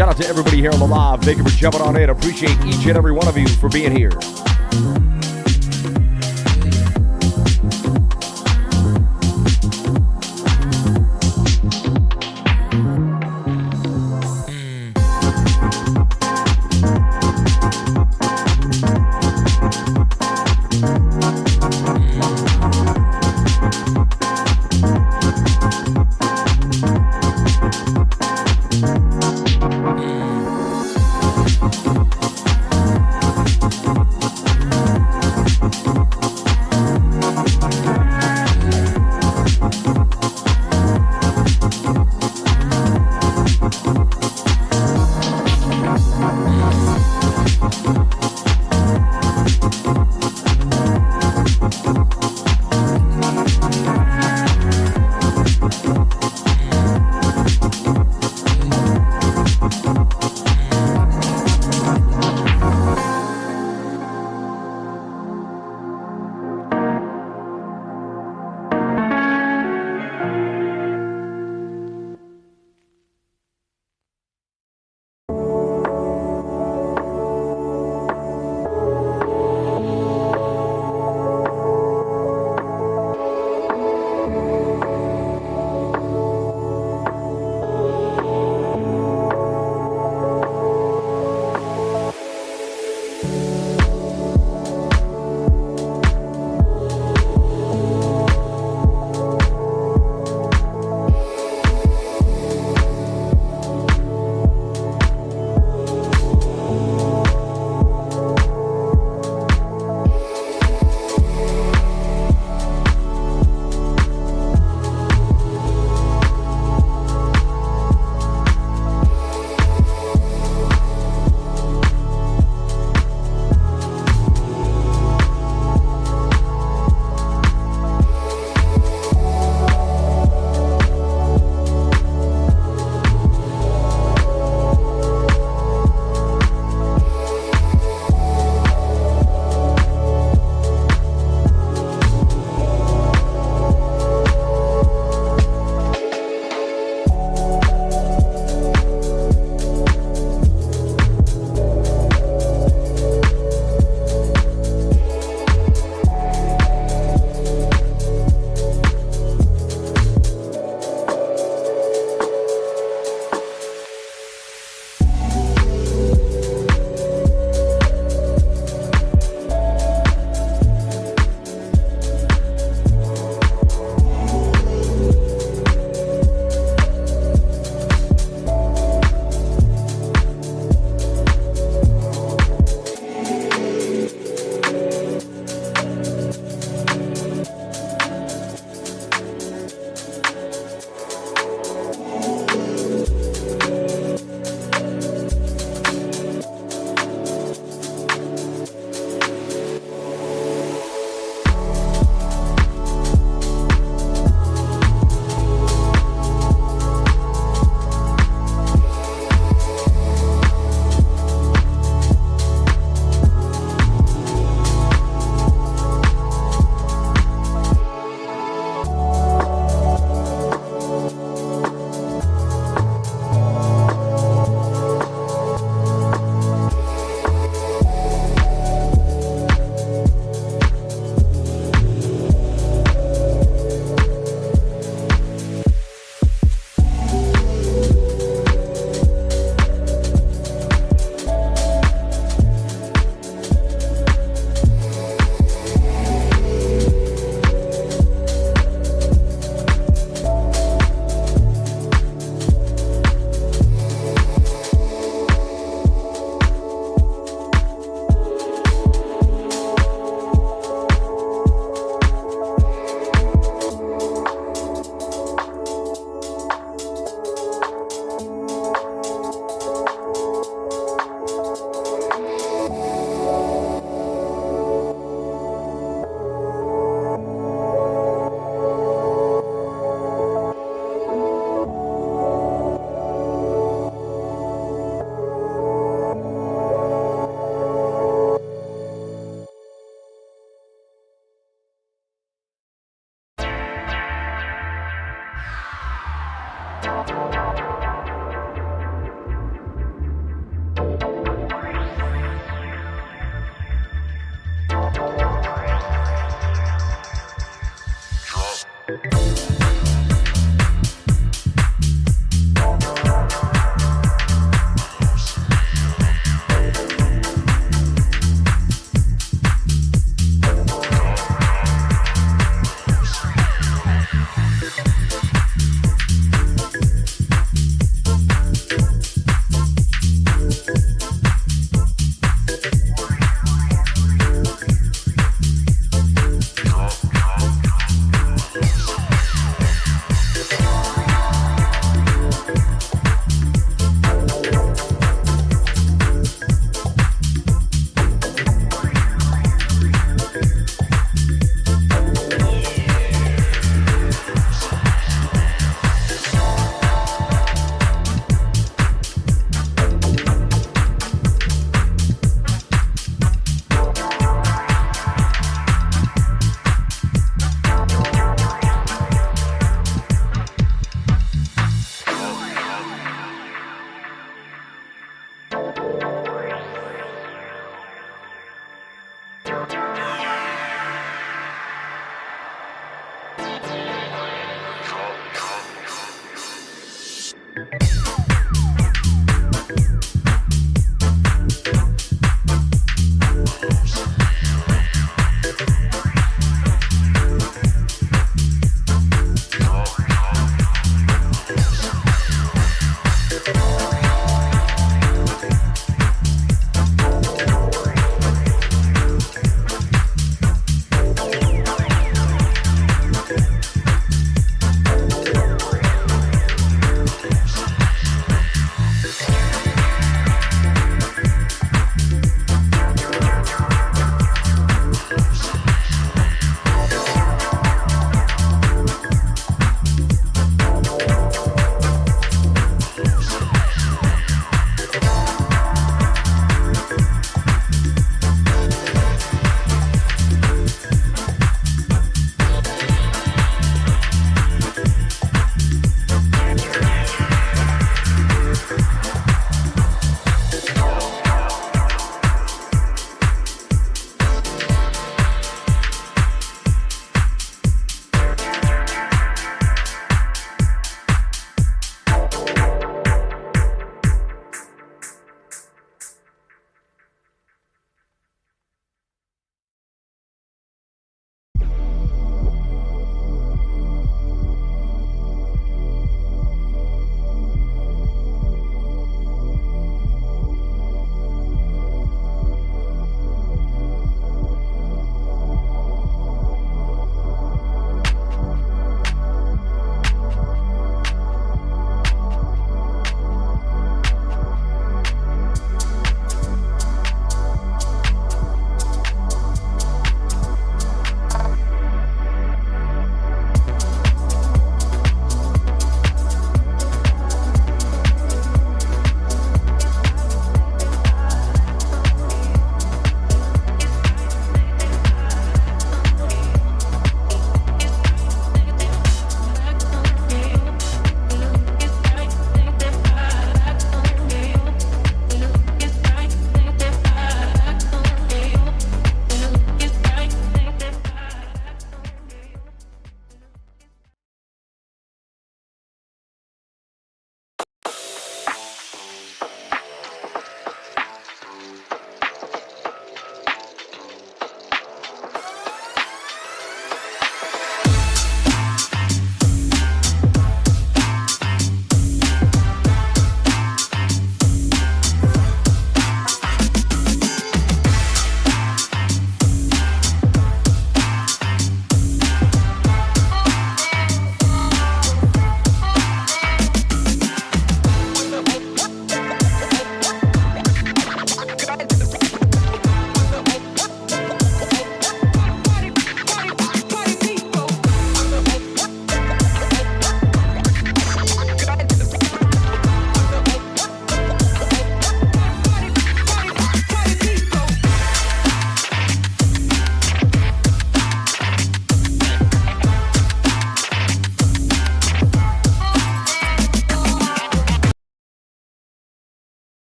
Shout out to everybody here on the live. Thank you for jumping on in. Appreciate each and every one of you for being here.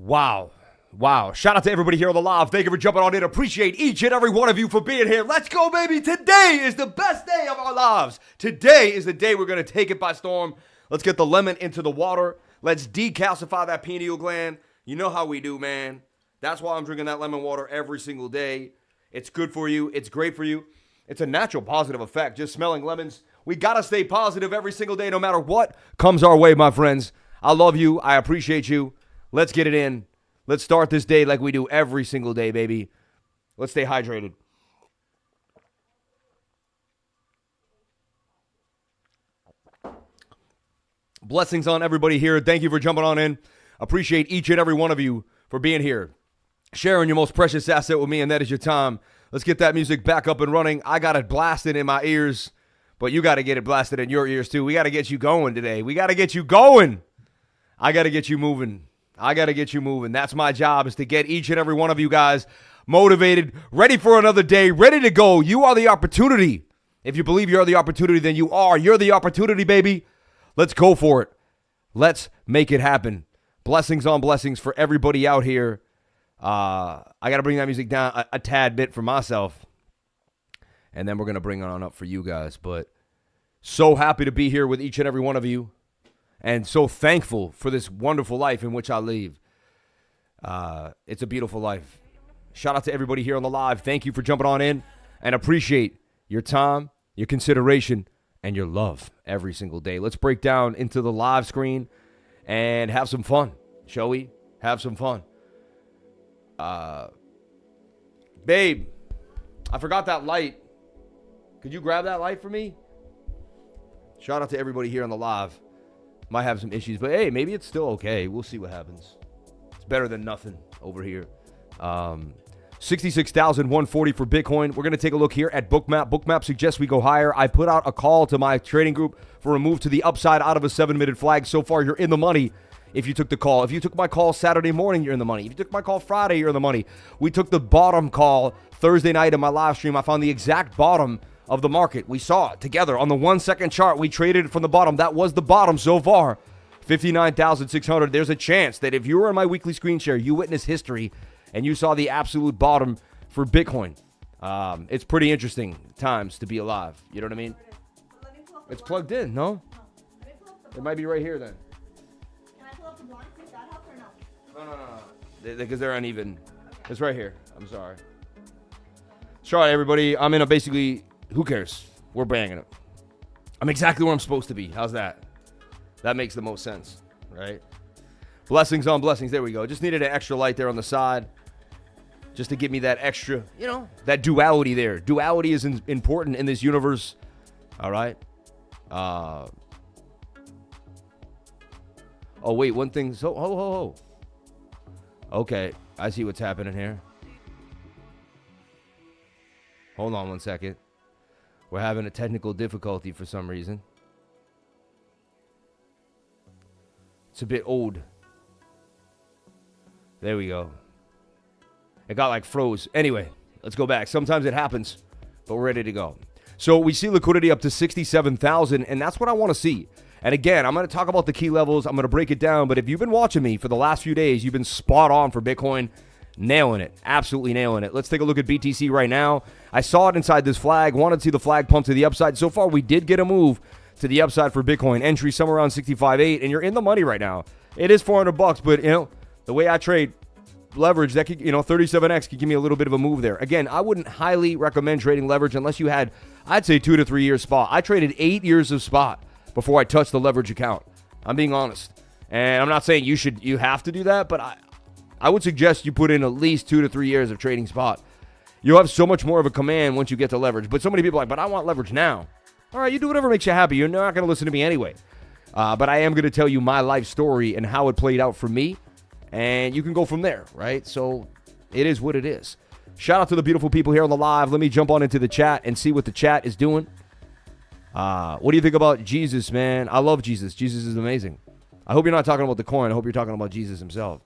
Wow. Shout out to everybody here on the live. Thank you for jumping on in. Appreciate each and every one of you for being here. Let's go, baby. Today is the best day of our lives. Today is the day we're going to take it by storm. Let's get the lemon into the water. Let's decalcify that pineal gland. You know how we do, man. That's why I'm drinking that lemon water every single day. It's good for you. It's great for you. It's a natural positive effect. Just smelling lemons. We got to stay positive every single day no matter what comes our way, my friends. I love you. I appreciate you. Let's get it in. Let's start this day like we do every single day, baby. Let's stay hydrated. Blessings on everybody here. Thank you for jumping on in. Appreciate each and every one of you for being here. Sharing your most precious asset with me, and that is your time. Let's get that music back up and running. I got it blasted in my ears, but you got to get it blasted in your ears too. We got to get you going today. We got to get you going. I got to get you moving. That's my job, is to get each and every one of you guys motivated, ready for another day, ready to go. You are the opportunity. If you believe you're the opportunity, then you are. You're the opportunity, baby. Let's go for it. Let's make it happen. Blessings on blessings for everybody out here. I got to bring that music down a tad bit for myself, and then we're going to bring it on up for you guys. But so happy to be here with each and every one of you, and so thankful for this wonderful life in which I live. It's a beautiful life. Shout out to everybody here on the live. Thank you for jumping on in, and appreciate your time, your consideration, and your love every single day. Let's break down into the live screen and have some fun, shall we? Have some fun. Babe, I forgot that light. Could you grab that light for me? Shout out to everybody here on the live. Might have some issues, but hey, maybe it's still okay. We'll see what happens. It's better than nothing over here. 66,140 for Bitcoin. We're going to take a look here at BOOKMAP. BOOKMAP suggests we go higher. I put out a call to my trading group for a move to the upside out of a 7-minute flag. So far, you're in the money if you took the call. If you took my call Saturday morning, you're in the money. If you took my call Friday, you're in the money. We took the bottom call Thursday night in my live stream. I found the exact bottom of the market. We saw it together on the 1-second chart. We traded it from the bottom. That was the bottom so far. 59,600. There's a chance that if you were in my weekly screen share, you witnessed history and you saw the absolute bottom for Bitcoin. It's pretty interesting times to be alive. You know what I mean? It's plugged in, no? It might be right here then. Can I pull up the blinds? Does that help or no? No. Because they're uneven. It's right here. I'm sorry. Sorry, everybody. I'm in a basically, who cares? We're banging it. I'm exactly where I'm supposed to be. How's that? That makes the most sense, right? Blessings on blessings. There we go. Just needed an extra light there on the side, just to give me that extra, that duality there. Duality is important in this universe. All right. Oh, wait. One thing. So, ho. Okay. I see what's happening here. Hold on one second. We're having a technical difficulty for some reason. It's a bit old. There we go. It got like froze. Anyway, let's go back. Sometimes it happens, but we're ready to go. So we see liquidity up to 67,000, and that's what I want to see. And again, I'm going to talk about the key levels. I'm going to break it down, but if you've been watching me for the last few days, you've been spot on for Bitcoin. Nailing it. Absolutely nailing it. Let's take a look at BTC right now. I saw it inside this flag. Wanted to see the flag pump to the upside. So far, we did get a move to the upside for Bitcoin. Entry somewhere around 65.8, and you're in the money right now. It is $400, but the way I trade leverage, that could, 37x could give me a little bit of a move there. Again, I wouldn't highly recommend trading leverage unless you had, I'd say 2 to 3 years spot. I traded 8 years of spot before I touched the leverage account. I'm being honest. And I'm not saying you have to do that, but I would suggest you put in at least 2 to 3 years of trading spot. You'll have so much more of a command once you get to leverage. But so many people are like, but I want leverage now. All right, you do whatever makes you happy. You're not going to listen to me anyway. But I am going to tell you my life story and how it played out for me. And you can go from there, right? So it is what it is. Shout out to the beautiful people here on the live. Let me jump on into the chat and see what the chat is doing. What do you think about Jesus, man? I love Jesus. Jesus is amazing. I hope you're not talking about the coin. I hope you're talking about Jesus himself.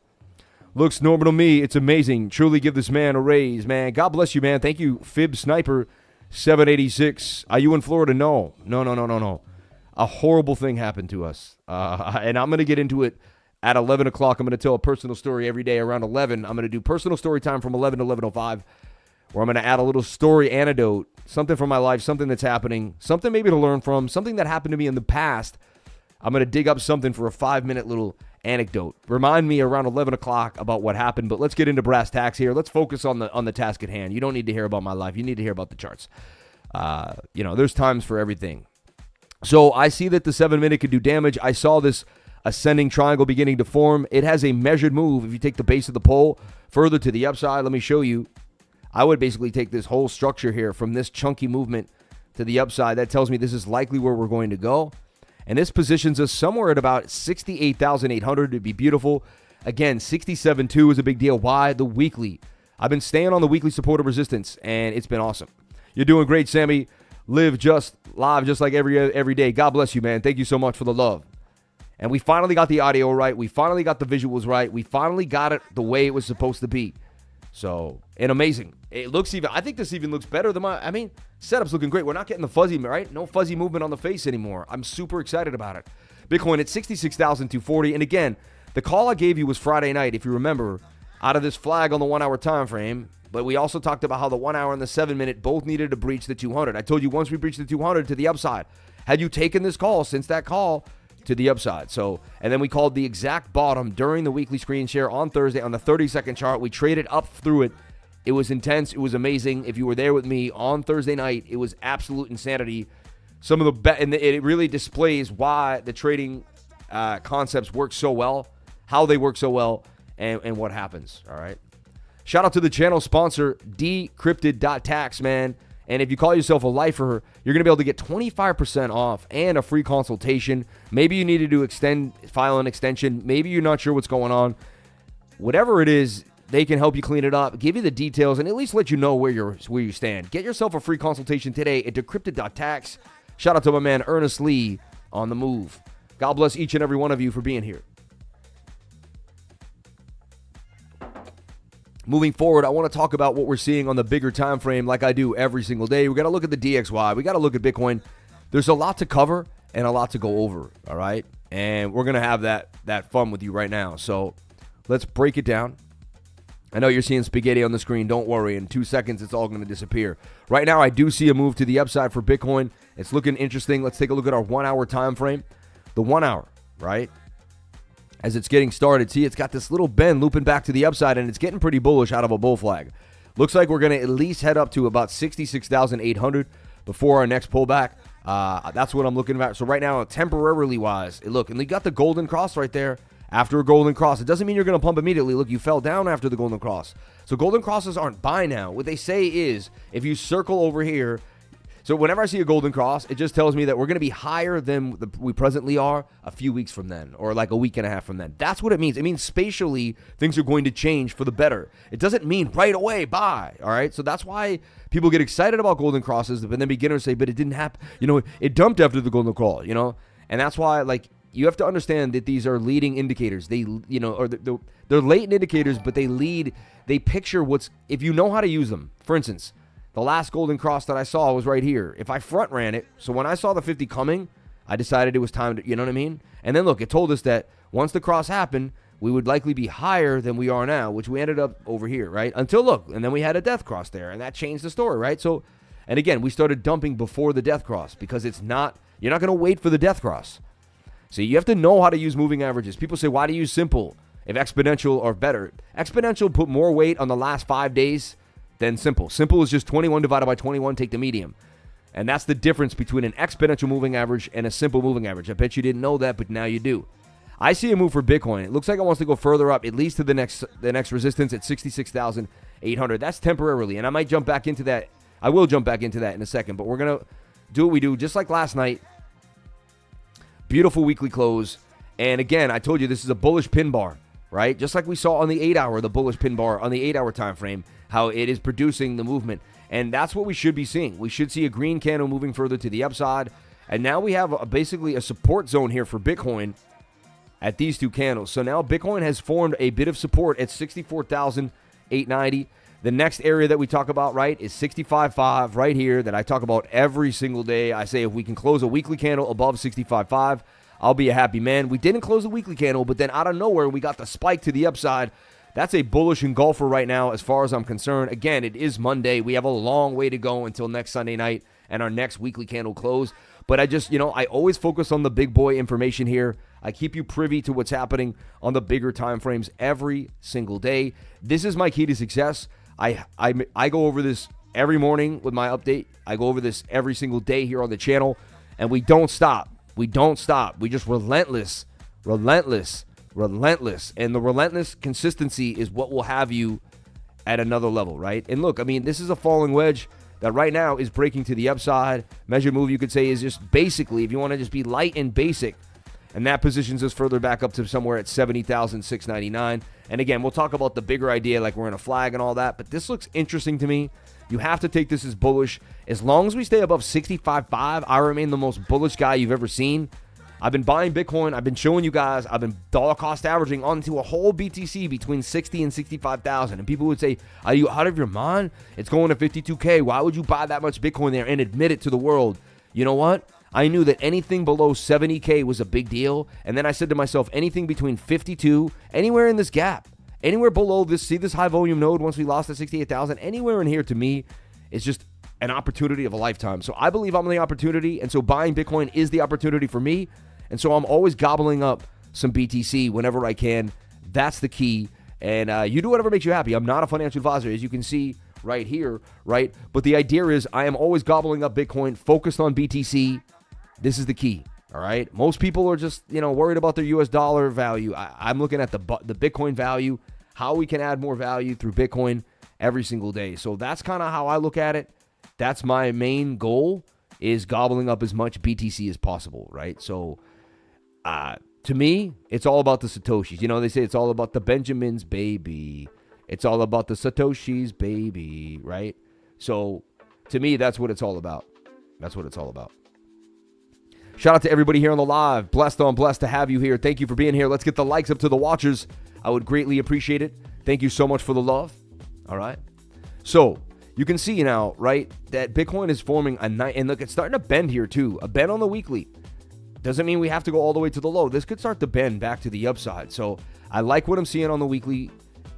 Looks normal to me. It's amazing. Truly give this man a raise, man. God bless you, man. Thank you, Fib Sniper 786. Are you in Florida? No. A horrible thing happened to us. And I'm going to get into it at 11 o'clock. I'm going to tell a personal story every day around 11. I'm going to do personal story time from 11 to 11:05, where I'm going to add a little story anecdote, something from my life, something that's happening, something maybe to learn from, something that happened to me in the past. I'm going to dig up something for a 5-minute little anecdote. Remind me around 11 o'clock about what happened, but let's get into brass tacks here. Let's focus on the task at hand. You don't need to hear about my life. You need to hear about the charts. There's times for everything. So I see that the 7-minute could do damage. I saw this ascending triangle beginning to form. It has a measured move. If you take the base of the pole further to the upside, let me show you. I would basically take this whole structure here from this chunky movement to the upside. That tells me this is likely where we're going to go. And this positions us somewhere at about 68,800. It'd be beautiful. Again, 67.2 is a big deal. Why? The weekly. I've been staying on the weekly support of resistance, and it's been awesome. You're doing great, Sammy. Live just live just like every day. God bless you, man. Thank you so much for the love. And we finally got the audio right. We finally got the visuals right. We finally got it the way it was supposed to be. So, and amazing. It looks even, I think this even looks better than setup's looking great. We're not getting the fuzzy, right? No fuzzy movement on the face anymore. I'm super excited about it. Bitcoin at 66,240. And again, the call I gave you was Friday night, if you remember, out of this flag on the 1-hour time frame. But we also talked about how the 1 hour and the 7-minute both needed to breach the 200. I told you once we breach the 200 to the upside. Had you taken this call since that call to the upside? So, and then we called the exact bottom during the weekly screen share on Thursday on the 30-second chart. We traded up through it. It was intense. It was amazing. If you were there with me on Thursday night, it was absolute insanity. Some of the and it really displays why the trading concepts work so well, how they work so well, and what happens. All right. Shout out to the channel sponsor, Decrypted.tax, man. And if you call yourself a lifer, you're going to be able to get 25% off and a free consultation. Maybe you need to file an extension. Maybe you're not sure what's going on. Whatever it is, they can help you clean it up, give you the details, and at least let you know where you stand. Get yourself a free consultation today at Decrypted.tax. Shout out to my man, Ernest Lee, on the move. God bless each and every one of you for being here. Moving forward, I want to talk about what we're seeing on the bigger time frame like I do every single day. We got to look at the DXY. We got to look at Bitcoin. There's a lot to cover and a lot to go over, all right? And we're going to have that fun with you right now. So let's break it down. I know you're seeing spaghetti on the screen. Don't worry. In 2 seconds, it's all going to disappear. Right now, I do see a move to the upside for Bitcoin. It's looking interesting. Let's take a look at our 1 hour time frame. The 1 hour, right? As it's getting started, see, it's got this little bend looping back to the upside, and it's getting pretty bullish out of a bull flag. Looks like we're going to at least head up to about 66,800 before our next pullback. That's what I'm looking at. So right now, temporarily wise, look, and we got the golden cross right there after a golden cross. It doesn't mean you're going to pump immediately. Look, you fell down after the golden cross. So golden crosses aren't buy now. What they say is if you circle over here, so whenever I see a golden cross, it just tells me that we're going to be higher than we presently are a few weeks from then, or like a week and a half from then. That's what it means. It means spatially things are going to change for the better. It doesn't mean right away, buy, all right? So that's why people get excited about golden crosses, but then beginners say, but it didn't happen. It dumped after the golden cross, And that's why, you have to understand that these are leading indicators. They're latent indicators, but they picture if you know how to use them. For instance, the last golden cross that I saw was right here. If I front ran it, so when I saw the 50 coming, I decided it was time to, you know what I mean? And then look, it told us that once the cross happened, we would likely be higher than we are now, which we ended up over here, right? Until look, and then we had a death cross there, and that changed the story, right? So, and again, we started dumping before the death cross because you're not going to wait for the death cross. So you have to know how to use moving averages. People say, why do you use simple if exponential are better? Exponential put more weight on the last 5 days than simple. Simple is just 21 divided by 21, take the medium. And that's the difference between an exponential moving average and a simple moving average. I bet you didn't know that, but now you do. I see a move for Bitcoin. It looks like it wants to go further up, at least to the next resistance at 66,800. That's temporarily, and I might jump back into that. I will jump back into that in a second, but we're going to do what we do, just like last night. Beautiful weekly close. And again, I told you this is a bullish pin bar, right? Just like we saw on the 8 hour, the bullish pin bar on the 8 hour time frame, how it is producing the movement. And that's what we should be seeing. We should see a green candle moving further to the upside. And now we have basically a support zone here for Bitcoin at these two candles. So now Bitcoin has formed a bit of support at 64,890. The next area that we talk about, right, is 65.5 right here that I talk about every single day. I say if we can close a weekly candle above 65.5, I'll be a happy man. We didn't close the weekly candle, but then out of nowhere, we got the spike to the upside. That's a bullish engulfer right now as far as I'm concerned. Again, it is Monday. We have a long way to go until next Sunday night and our next weekly candle close. But I just, I always focus on the big boy information here. I keep you privy to what's happening on the bigger time frames every single day. This is my key to success. I go over this every morning with my update. I go over this every single day here on the channel, and we don't stop. We don't stop. We just relentless. And the relentless consistency is what will have you at another level, right? And look, I mean, this is a falling wedge that right now is breaking to the upside. Measure move, you could say, is just basically, if you want to just be light and basic, and that positions us further back up to somewhere at 70,699. And again, we'll talk about the bigger idea, like we're in a flag and all that, but this looks interesting to me. You have to take this as bullish. As long as we stay above 65.5, I remain the most bullish guy you've ever seen. I've been buying Bitcoin. I've been showing you guys. I've been dollar cost averaging onto a whole BTC between 60 and 65,000. And people would say, are you out of your mind? It's going to 52K. Why would you buy that much Bitcoin there and admit it to the world? You know what? I knew that anything below 70K was a big deal. And then I said to myself, anything between 52, anywhere in this gap, anywhere below this, see this high volume node once we lost to 68,000, anywhere in here to me is just an opportunity of a lifetime. So I believe I'm the opportunity. And so buying Bitcoin is the opportunity for me. And so I'm always gobbling up some BTC whenever I can. That's the key. And you do whatever makes you happy. I'm not a financial advisor, as you can see right here, right? But the idea is I am always gobbling up Bitcoin, focused on BTC. This is the key, all right? Most people are just, worried about their US dollar value. I'm looking at the Bitcoin value, how we can add more value through Bitcoin every single day. So that's kind of how I look at it. That's my main goal, is gobbling up as much BTC as possible, right? So to me, it's all about the Satoshis. They say it's all about the Benjamins, baby. It's all about the Satoshis, baby, right? So to me, that's what it's all about. That's what it's all about. Shout out to everybody here on the live. Blessed on blessed to have you here. Thank you for being here. Let's get the likes up to the watchers. I would greatly appreciate it. Thank you so much for the love. All right. So you can see now, right, that Bitcoin is forming a nice, and look, it's starting to bend here too. A bend on the weekly. Doesn't mean we have to go all the way to the low. This could start to bend back to the upside. So I like what I'm seeing on the weekly.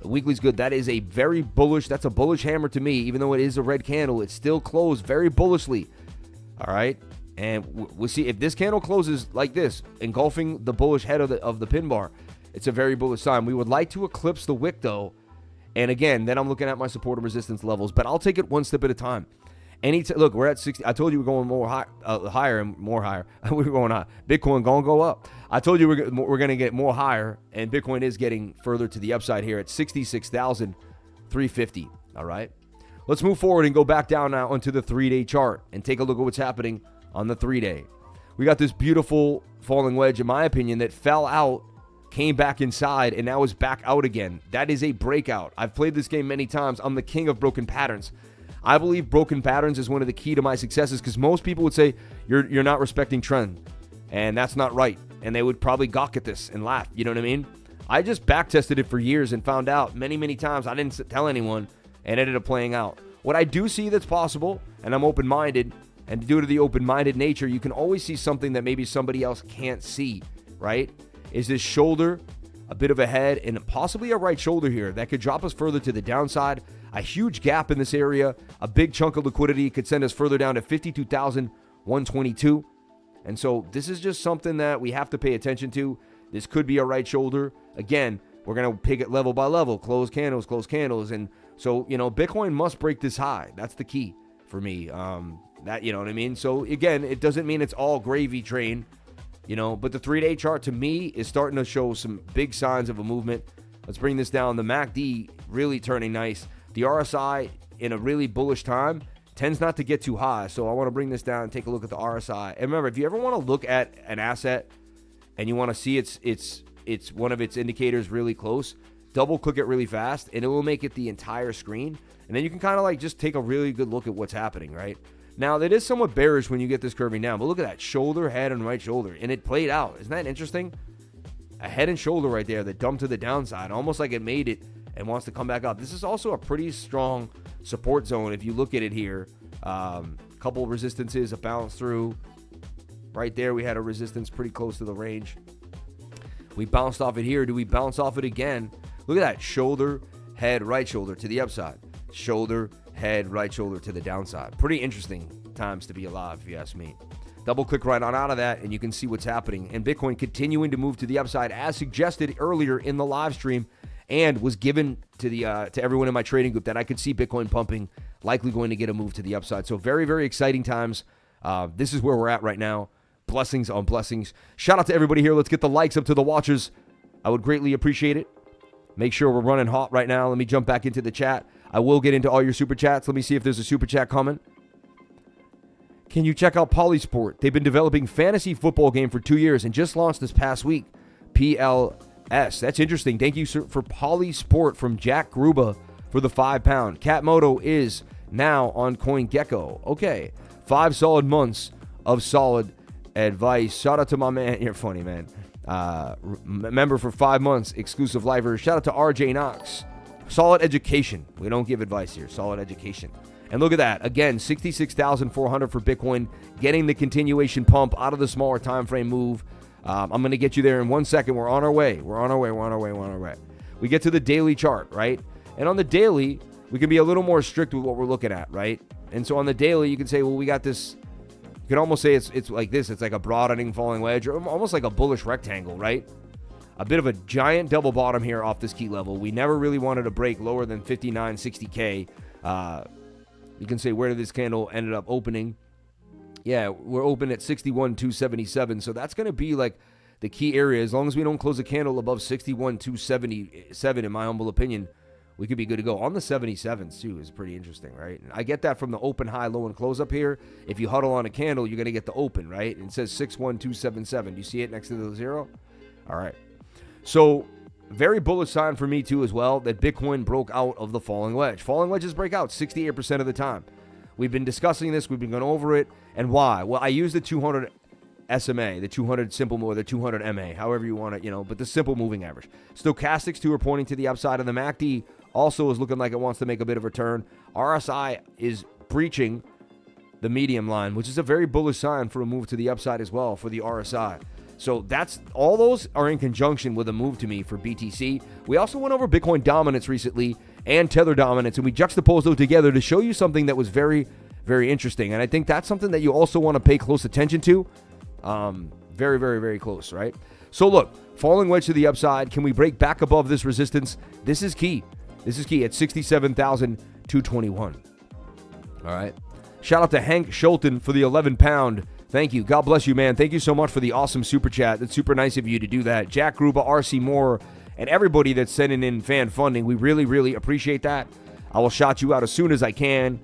The weekly's good. That is a very bullish, that's a bullish hammer to me. Even though it is a red candle, it's still closed very bullishly. All right. And we'll see if this candle closes like this, engulfing the bullish head of the pin bar. It's a very bullish sign. We would like to eclipse the wick though. And again, then I'm looking at my support and resistance levels, but I'll take it one step at a time. Look, we're at 60. I told you we're going more higher and more higher. We're going high. Bitcoin gonna go up. I told you we're gonna get more higher, and Bitcoin is getting further to the upside here at 66,350. All right, let's move forward and go back down now onto the 3-day chart and take a look at what's happening on the 3-day. We got this beautiful falling wedge, in my opinion, that fell out, came back inside, and now is back out again. That is a breakout. I've played this game many times. I'm the king of broken patterns. I believe broken patterns is one of the key to my successes, because most people would say you're not respecting trend, and that's not right, and they would probably gawk at this and laugh. You know what I mean? I just back tested it for years and found out many times I didn't tell anyone, and ended up playing out. What I do see that's possible, and I'm open-minded, and due to the open-minded nature, you can always see something that maybe somebody else can't see, right? Is this shoulder, a bit of a head, and possibly a right shoulder here that could drop us further to the downside. A huge gap in this area, a big chunk of liquidity could send us further down to 52,122. And so this is just something that we have to pay attention to. This could be a right shoulder. Again, we're going to pick it level by level, close candles. And so, Bitcoin must break this high. That's the key for me. That, you know what I mean? So again, it doesn't mean it's all gravy train, but the 3-day chart to me is starting to show some big signs of a movement. Let's bring this down. The MACD really turning nice. The RSI in a really bullish time tends not to get too high. So I want to bring this down and take a look at the RSI. And remember, if you ever want to look at an asset and you want to see it's one of its indicators really close, double click it really fast and it will make it the entire screen. And then you can kind of like just take a really good look at what's happening, right? Now, that is somewhat bearish when you get this curving down, but look at that shoulder, head, and right shoulder. And it played out. Isn't that interesting? A head and shoulder right there that dumped to the downside, almost like it made it and wants to come back up. This is also a pretty strong support zone if you look at it here. Couple resistances, a bounce through, Right there, we had a resistance pretty close to the range. We bounced off it here. Do we bounce off it again? Look at that. Shoulder, head, right shoulder to the upside. Shoulder, head, right shoulder to the downside. Pretty interesting times to be alive, if you ask me. Double click right on out of that, and you can see what's happening. And Bitcoin continuing to move to the upside, as suggested earlier in the live stream, and was given to the to everyone in my trading group that I could see Bitcoin pumping, likely going to get a move to the upside. So very, very exciting times. This is where we're at right now. Blessings on blessings. Shout out to everybody here. Let's get the likes up to the watchers. I would greatly appreciate it. Make sure we're running hot right now. Let me jump back into the chat. I will get into all your super chats. Let me see if there's a super chat coming. Can you check out Polysport? They've been developing fantasy football game for 2 years and just launched this past week. PLS. That's interesting. Thank you for Polysport from Jack Gruba for the £5. Catmoto is now on CoinGecko. Okay. 5 solid months of solid advice. Shout out to my man. You're funny, man. Member for 5 months. Exclusive lifer. Shout out to RJ Knox. Solid education. We don't give advice here. Solid education. And look at that. Again, 66,400 for Bitcoin, getting the continuation pump out of the smaller time frame move. I'm going to get you there in 1 second. We're on our way. We're on our way. We get to the daily chart, right? And on the daily, we can be a little more strict with what we're looking at, right? And so on the daily, you can say, well, we got this. You can almost say it's like this. It's like a broadening falling wedge, or almost like a bullish rectangle, right? A bit of a giant double bottom here off this key level. We never really wanted to break lower than 5960K. You can say, where did this candle ended up opening? Yeah, we're open at 61,277. So that's going to be like the key area. As long as we don't close a candle above 61,277, in my humble opinion, we could be good to go. On the 77s, too, is pretty interesting, right? And I get that from the open, high, low, and close up here. If you huddle on a candle, you're going to get the open, right? And it says 61,277. Do you see it next to the 0? All right. So very bullish sign for me, too, as well, that Bitcoin broke out of the falling wedge. Falling wedges break out 68% of the time. We've been discussing this. We've been going over it. And why? Well, I use the 200 SMA, the 200 simple, or the 200 MA, however you want it, but the simple moving average. Stochastics, too, are pointing to the upside, and the MACD also is looking like it wants to make a bit of a turn. RSI is breaching the medium line, which is a very bullish sign for a move to the upside as well for the RSI. So that's all those are in conjunction with a move to me for BTC. We also went over Bitcoin dominance recently and Tether dominance, and we juxtaposed those together to show you something that was very, very interesting. And I think that's something that you also want to pay close attention to. Very, very, very close, right? So look, falling wedge to the upside. Can we break back above this resistance? This is key. This is key at 67,221. All right. Shout out to Hank Schulten for the £11. Thank you. God bless you, man. Thank you so much for the awesome super chat. That's super nice of you to do that. Jack Gruba, RC Moore, and everybody that's sending in fan funding. We really, really appreciate that. I will shout you out as soon as I can.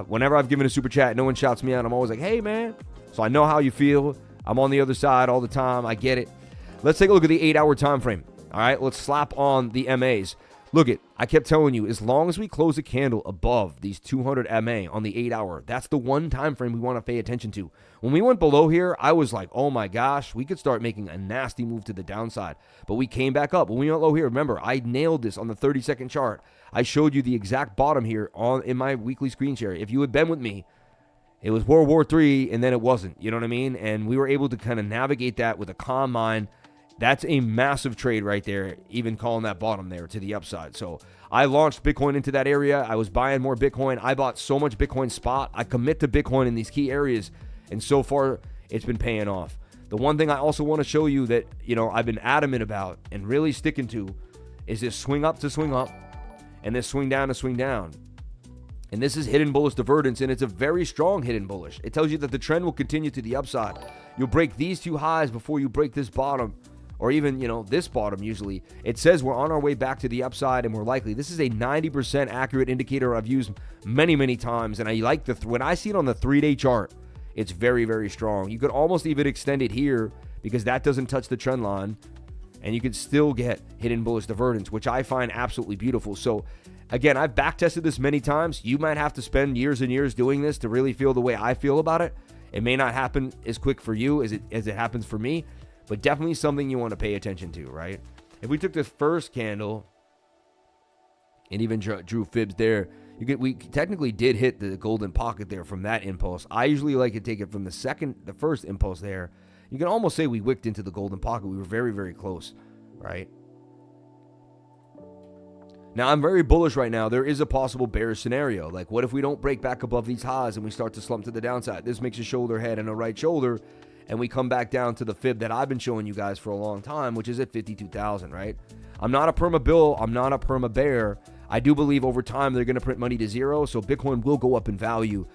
Whenever I've given a super chat, no one shouts me out. I'm always like, hey, man. So I know how you feel. I'm on the other side all the time. I get it. Let's take a look at the 8-hour time frame. All right, let's slap on the MAs. Look it, I kept telling you, as long as we close a candle above these 200 MA on the 8-hour, that's the one time frame we want to pay attention to. When we went below here, I was like, oh my gosh, we could start making a nasty move to the downside. But we came back up. When we went low here, remember, I nailed this on the 30-second chart. I showed you the exact bottom here in my weekly screen share. If you had been with me, it was World War III, and then it wasn't. You know what I mean? And we were able to kind of navigate that with a calm mind. That's a massive trade right there, even calling that bottom there to the upside. So I launched Bitcoin into that area. I was buying more Bitcoin. I bought so much Bitcoin spot. I commit to Bitcoin in these key areas, and so far it's been paying off. The one thing I also want to show you that, I've been adamant about and really sticking to is this swing up to swing up and this swing down to swing down. And this is hidden bullish divergence, and it's a very strong hidden bullish. It tells you that the trend will continue to the upside. You'll break these two highs before you break this bottom, or even, this bottom usually. It says we're on our way back to the upside, and we're likely. This is a 90% accurate indicator I've used many, many times, and I like when I see it on the 3-day chart, it's very, very strong. You could almost even extend it here because that doesn't touch the trend line, and you could still get hidden bullish divergence, which I find absolutely beautiful. So again, I've back-tested this many times. You might have to spend years and years doing this to really feel the way I feel about it. It may not happen as quick for you as it happens for me, but definitely something you want to pay attention to, right? If we took this first candle and even drew fibs there, We technically did hit the golden pocket there from that impulse. I usually like to take it from the first impulse there. You can almost say we wicked into the golden pocket. We were very, very close, right? Now, I'm very bullish right now. There is a possible bearish scenario. Like, what if we don't break back above these highs and we start to slump to the downside? This makes a shoulder head and a right shoulder, and we come back down to the fib that I've been showing you guys for a long time, which is at 52,000, right? I'm not a perma bill. I'm not a perma bear. I do believe over time they're going to print money to zero, so Bitcoin will go up in value.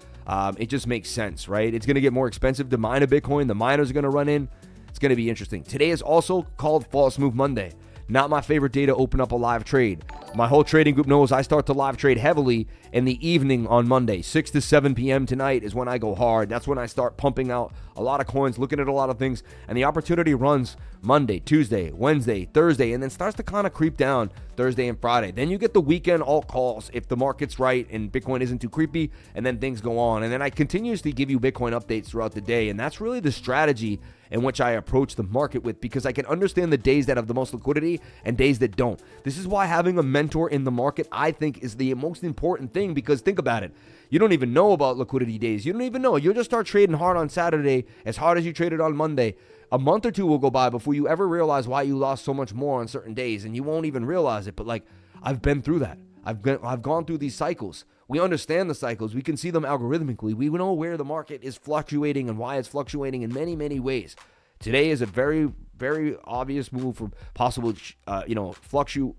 It just makes sense, right? It's going to get more expensive to mine a Bitcoin. The miners are going to run in. It's going to be interesting. Today is also called False Move Monday. Not my favorite day to open up a live trade. My whole trading group knows I start to live trade heavily in the evening on Monday. 6 to 7 p.m. tonight is when I go hard. That's when I start pumping out a lot of coins, looking at a lot of things, and the opportunity runs Monday, Tuesday, Wednesday, Thursday, and then starts to kind of creep down Thursday and Friday. Then you get the weekend alt calls if the market's right and Bitcoin isn't too creepy, and then things go on. And then I continuously give you Bitcoin updates throughout the day, and that's really the strategy in which I approach the market with, because I can understand the days that have the most liquidity and days that don't. This is why having a mentor in the market, I think, is the most important thing, because think about it. You don't even know about liquidity days. You don't even know. You'll just start trading hard on Saturday, as hard as you traded on Monday. A month or two will go by before you ever realize why you lost so much more on certain days, and you won't even realize it. But like, I've been through that. I've gone through these cycles. We understand the cycles. We can see them algorithmically. We know where the market is fluctuating and why it's fluctuating in many, many ways. Today is a very, very obvious move for possible,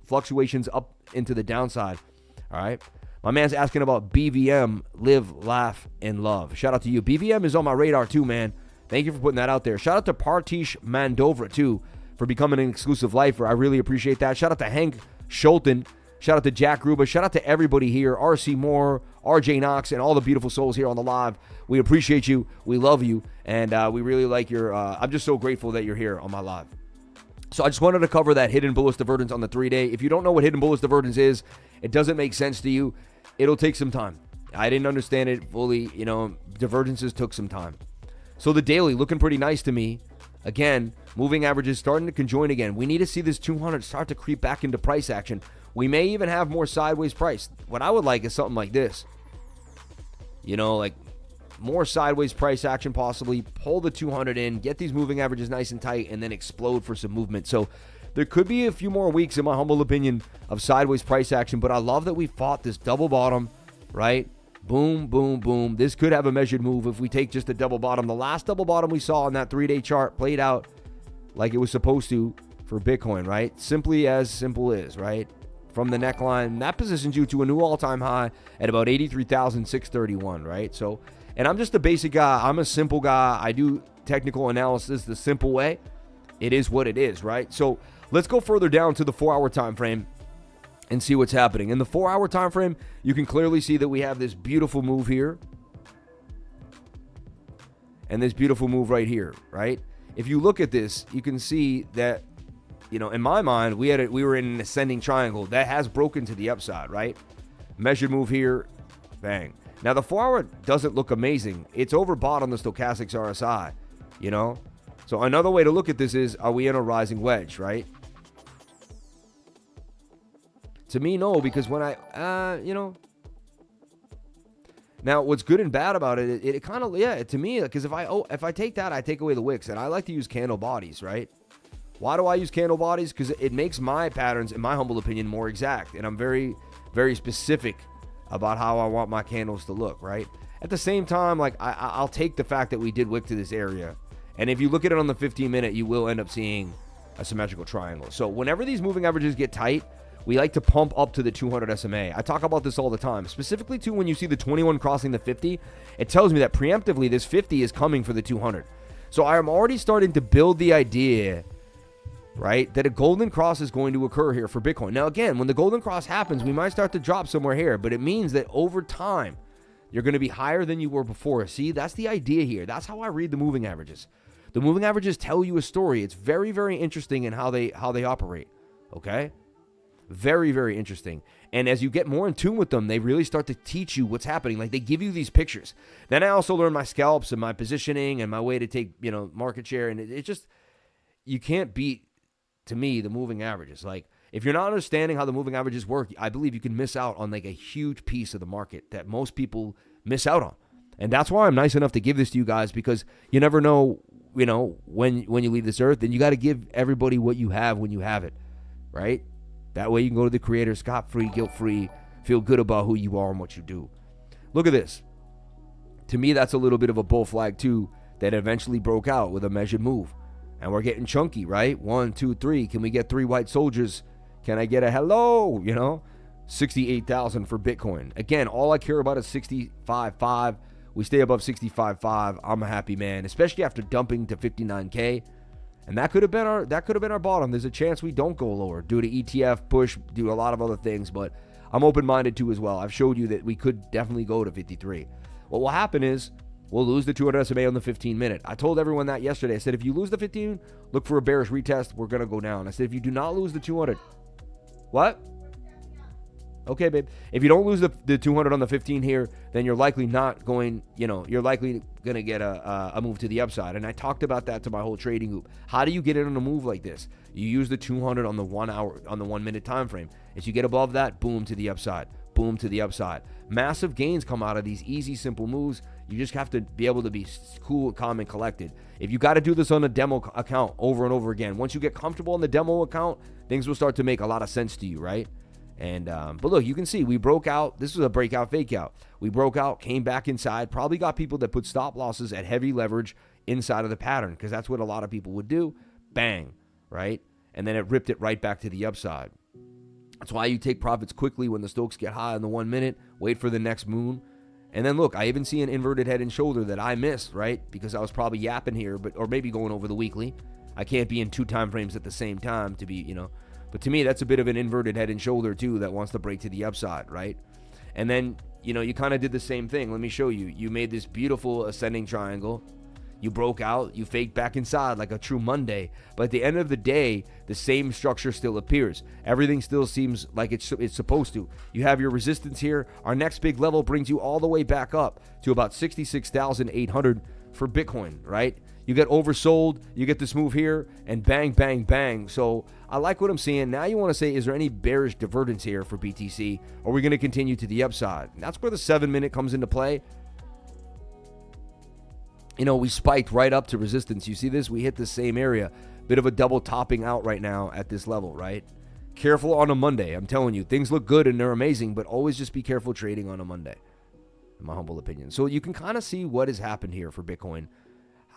fluctuations up into the downside. All right. My man's asking about BVM, live, laugh, and love. Shout out to you. BVM is on my radar too, man. Thank you for putting that out there. Shout out to Partish Mandovra too for becoming an exclusive lifer. I really appreciate that. Shout out to Hank Schulten. Shout out to Jack Ruba. Shout out to everybody here. RC Moore, RJ Knox, and all the beautiful souls here on the live. We appreciate you. We love you. And we really like your... I'm just so grateful that you're here on my live. So I just wanted to cover that hidden bullish divergence on the 3-day. If you don't know what hidden bullish divergence is, it doesn't make sense to you. It'll take some time. I didn't understand it fully. Divergences took some time. So the daily looking pretty nice to me. Again, moving averages starting to conjoin again. We need to see this 200 start to creep back into price action. We may even have more sideways price. What I would like is something like this. Like more sideways price action possibly. Pull the 200 in, get these moving averages nice and tight, and then explode for some movement. So there could be a few more weeks, in my humble opinion, of sideways price action. But I love that we fought this double bottom, right? Boom, boom, boom. This could have a measured move if we take just a double bottom. The last double bottom we saw on that 3-day chart played out like it was supposed to for Bitcoin, right? Simply as simple is, right? From the neckline, that positions you to a new all-time high at about 83,631, right? So, and I'm just a basic guy. I'm a simple guy. I do technical analysis the simple way. It is what it is, right? So let's go further down to the 4-hour time frame and see what's happening. In the 4-hour time frame, you can clearly see that we have this beautiful move here and this beautiful move right here, right? If you look at this, you can see that, in my mind, we were in an ascending triangle that has broken to the upside, right? Measured move here, bang. Now the 4-hour doesn't look amazing. It's overbought on the stochastics RSI, So another way to look at this is, are we in a rising wedge, right? To me, no, because when Now, what's good and bad about it, it kind of, to me, because if I take that, I take away the wicks, and I like to use candle bodies, right? Why do I use candle bodies? Because it makes my patterns, in my humble opinion, more exact, and I'm very, very specific about how I want my candles to look, right? At the same time, like, I'll take the fact that we did wick to this area, and if you look at it on the 15-minute, you will end up seeing a symmetrical triangle. So whenever these moving averages get tight, we like to pump up to the 200 SMA. I talk about this all the time, specifically too when you see the 21 crossing the 50. It tells me that preemptively this 50 is coming for the 200. So I am already starting to build the idea, right, that a golden cross is going to occur here for Bitcoin. Now, again, when the golden cross happens, we might start to drop somewhere here, but it means that over time, you're going to be higher than you were before. See, that's the idea here. That's how I read the moving averages. The moving averages tell you a story. It's very, very interesting in how they operate, okay? Very, very interesting. And as you get more in tune with them, they really start to teach you what's happening. Like, they give you these pictures. Then I also learn my scalps and my positioning and my way to take, market share. And it just, you can't beat, to me, the moving averages. Like, If you're not understanding how the moving averages work, I believe you can miss out on like a huge piece of the market that most people miss out on. And that's why I'm nice enough to give this to you guys, because you never know, when you leave this earth, and you got to give everybody what you have when you have it, right? That way you can go to the creator scot-free, guilt-free, feel good about who you are and what you do. Look at this. To me, that's a little bit of a bull flag too, that eventually broke out with a measured move. And we're getting chunky, right? 1, 2, 3. Can we get 3 white soldiers? Can I get a hello? 68,000 for Bitcoin. Again, all I care about is 65.5. We stay above 65.5. I'm a happy man, especially after dumping to 59K. And that could have been our bottom. There's a chance we don't go lower due to ETF push, due to a lot of other things, but I'm open-minded too as well. I've showed you that we could definitely go to 53. What will happen is we'll lose the 200 SMA on the 15-minute. I told everyone that yesterday. I said, if you lose the 15, look for a bearish retest. We're going to go down. I said, if you do not lose the 200, what? Okay, babe. If you don't lose the 200 on the 15 here, then you're likely not going, you're likely going to get a move to the upside. And I talked about that to my whole trading group. How do you get in on a move like this? You use the 200 on the 1 hour, on the 1 minute time frame. As you get above that, boom to the upside, boom to the upside. Massive gains come out of these easy, simple moves. You just have to be able to be cool, calm, and collected. If you got to do this on a demo account over and over again, once you get comfortable on the demo account, things will start to make a lot of sense to you, right? And but look, you can see we broke out. This was a breakout, fake out. We broke out, came back inside, probably got people that put stop losses at heavy leverage inside of the pattern, because that's what a lot of people would do. Bang, right? And then it ripped it right back to the upside. That's why you take profits quickly when the Stokes get high in the 1 minute, wait for the next moon. And then look, I even see an inverted head and shoulder that I missed, right? Because I was probably yapping here, or maybe going over the weekly. I can't be in 2 time frames at the same time to be, But to me, that's a bit of an inverted head and shoulder too that wants to break to the upside, right? And then, you kind of did the same thing. Let me show you. You made this beautiful ascending triangle. You broke out. You faked back inside like a true Monday. But at the end of the day, the same structure still appears. Everything still seems like it's supposed to. You have your resistance here. Our next big level brings you all the way back up to about 66,800 for Bitcoin, right? You get oversold, you get this move here, and bang, bang, bang. So I like what I'm seeing. Now you want to say, is there any bearish divergence here for BTC? Or are we going to continue to the upside? And that's where the 7 minute comes into play. We spiked right up to resistance. You see this? We hit the same area. Bit of a double topping out right now at this level, right? Careful on a Monday. I'm telling you, things look good and they're amazing, but always just be careful trading on a Monday, in my humble opinion. So you can kind of see what has happened here for Bitcoin,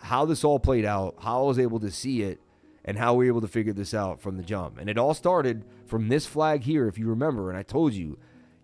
how this all played out, how I was able to see it, and how we were able to figure this out from the jump. And it all started from this flag here, if you remember, and I told you,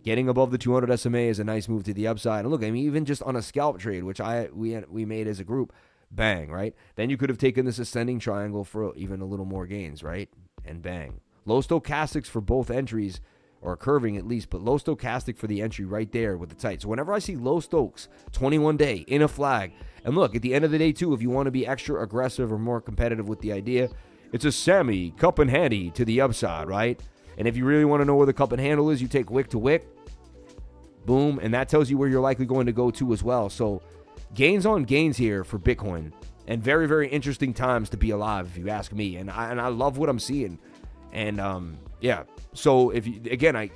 getting above the 200 SMA is a nice move to the upside. And look, even just on a scalp trade, which we made as a group, bang, right? Then you could have taken this ascending triangle for even a little more gains, right? And bang. Low stochastics for both entries, or curving at least, but low stochastic for the entry right there with the tight. So whenever I see low stokes, 21 day in a flag, and look, at the end of the day too, if you want to be extra aggressive or more competitive with the idea, it's a Sammy cup and handy to the upside, right? And if you really want to know where the cup and handle is, you take wick to wick, boom, and that tells you where you're likely going to go to as well. So gains on gains here for Bitcoin, and very, very interesting times to be alive, if you ask me. And I love what I'm seeing. And yeah, so if you, again, I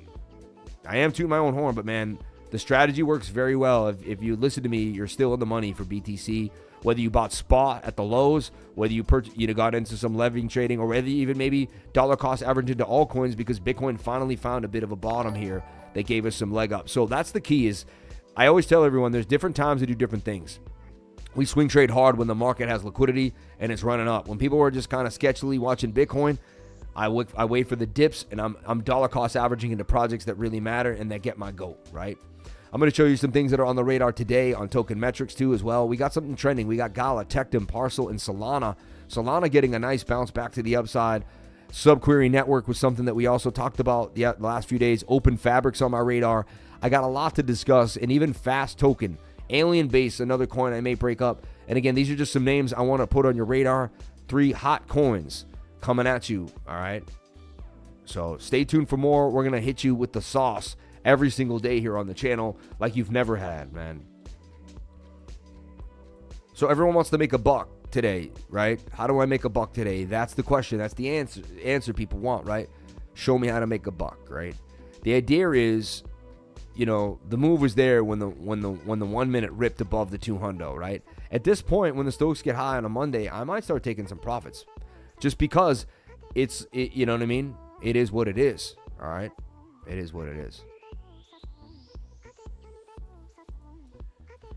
am tooting my own horn, but man, the strategy works very well. If you listen to me, you're still in the money for BTC. Whether you bought spot at the lows, whether you got into some leveraging trading, or whether you even maybe dollar cost averaged into altcoins, because Bitcoin finally found a bit of a bottom here that gave us some leg up. So that's the key. Is I always tell everyone there's different times to do different things. We swing trade hard when the market has liquidity and it's running up. When people are just kind of sketchily watching Bitcoin, I wait for the dips, and I'm dollar cost averaging into projects that really matter and that get my goat, right? I'm going to show you some things that are on the radar today on token metrics too as well. We got something trending. We got Gala, Tectum, Parcel, and Solana. Solana getting a nice bounce back to the upside. Subquery Network was something that we also talked about the last few days. Open Fabrics on my radar. I got a lot to discuss, and even Fast Token. Alien Base, another coin I may break up. And again, these are just some names I want to put on your radar. 3 hot coins coming at you, all right? So stay tuned for more. We're going to hit you with the sauce every single day here on the channel like you've never had, man. So everyone wants to make a buck today, right? How do I make a buck today? That's the question. That's the answer people want, right? show me how to make a buck, right? The idea is, you know, the move was there when the 1 minute ripped above the 200, right? At this point, when the stocks get high on a Monday, I might start taking some profits, just because you know what I mean? It is what it is, all right? It is what it is.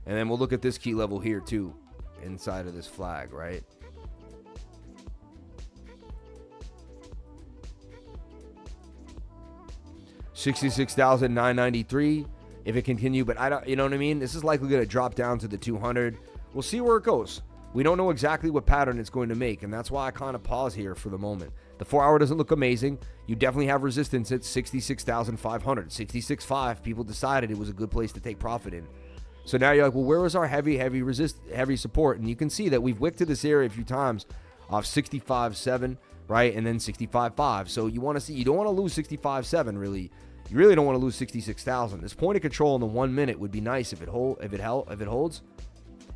And then we'll look at this key level here too, inside of this flag, right? $66,993 if it continue, but I don't, you know what I mean? This is likely going to drop down to the 200. We'll see where it goes. We don't know exactly what pattern it's going to make, and that's why I kind of pause here for the moment. The 4 hour doesn't look amazing. You definitely have resistance at 66,500, 66.5. People decided it was a good place to take profit in. So now you're like, well, where was our heavy support? And you can see that we've wicked to this area a few times off 65.7, right? And then 65.5. So you want to see, you don't want to lose 65.7 really. You really don't want to lose 66,000. This point of control in the 1 minute would be nice if it holds,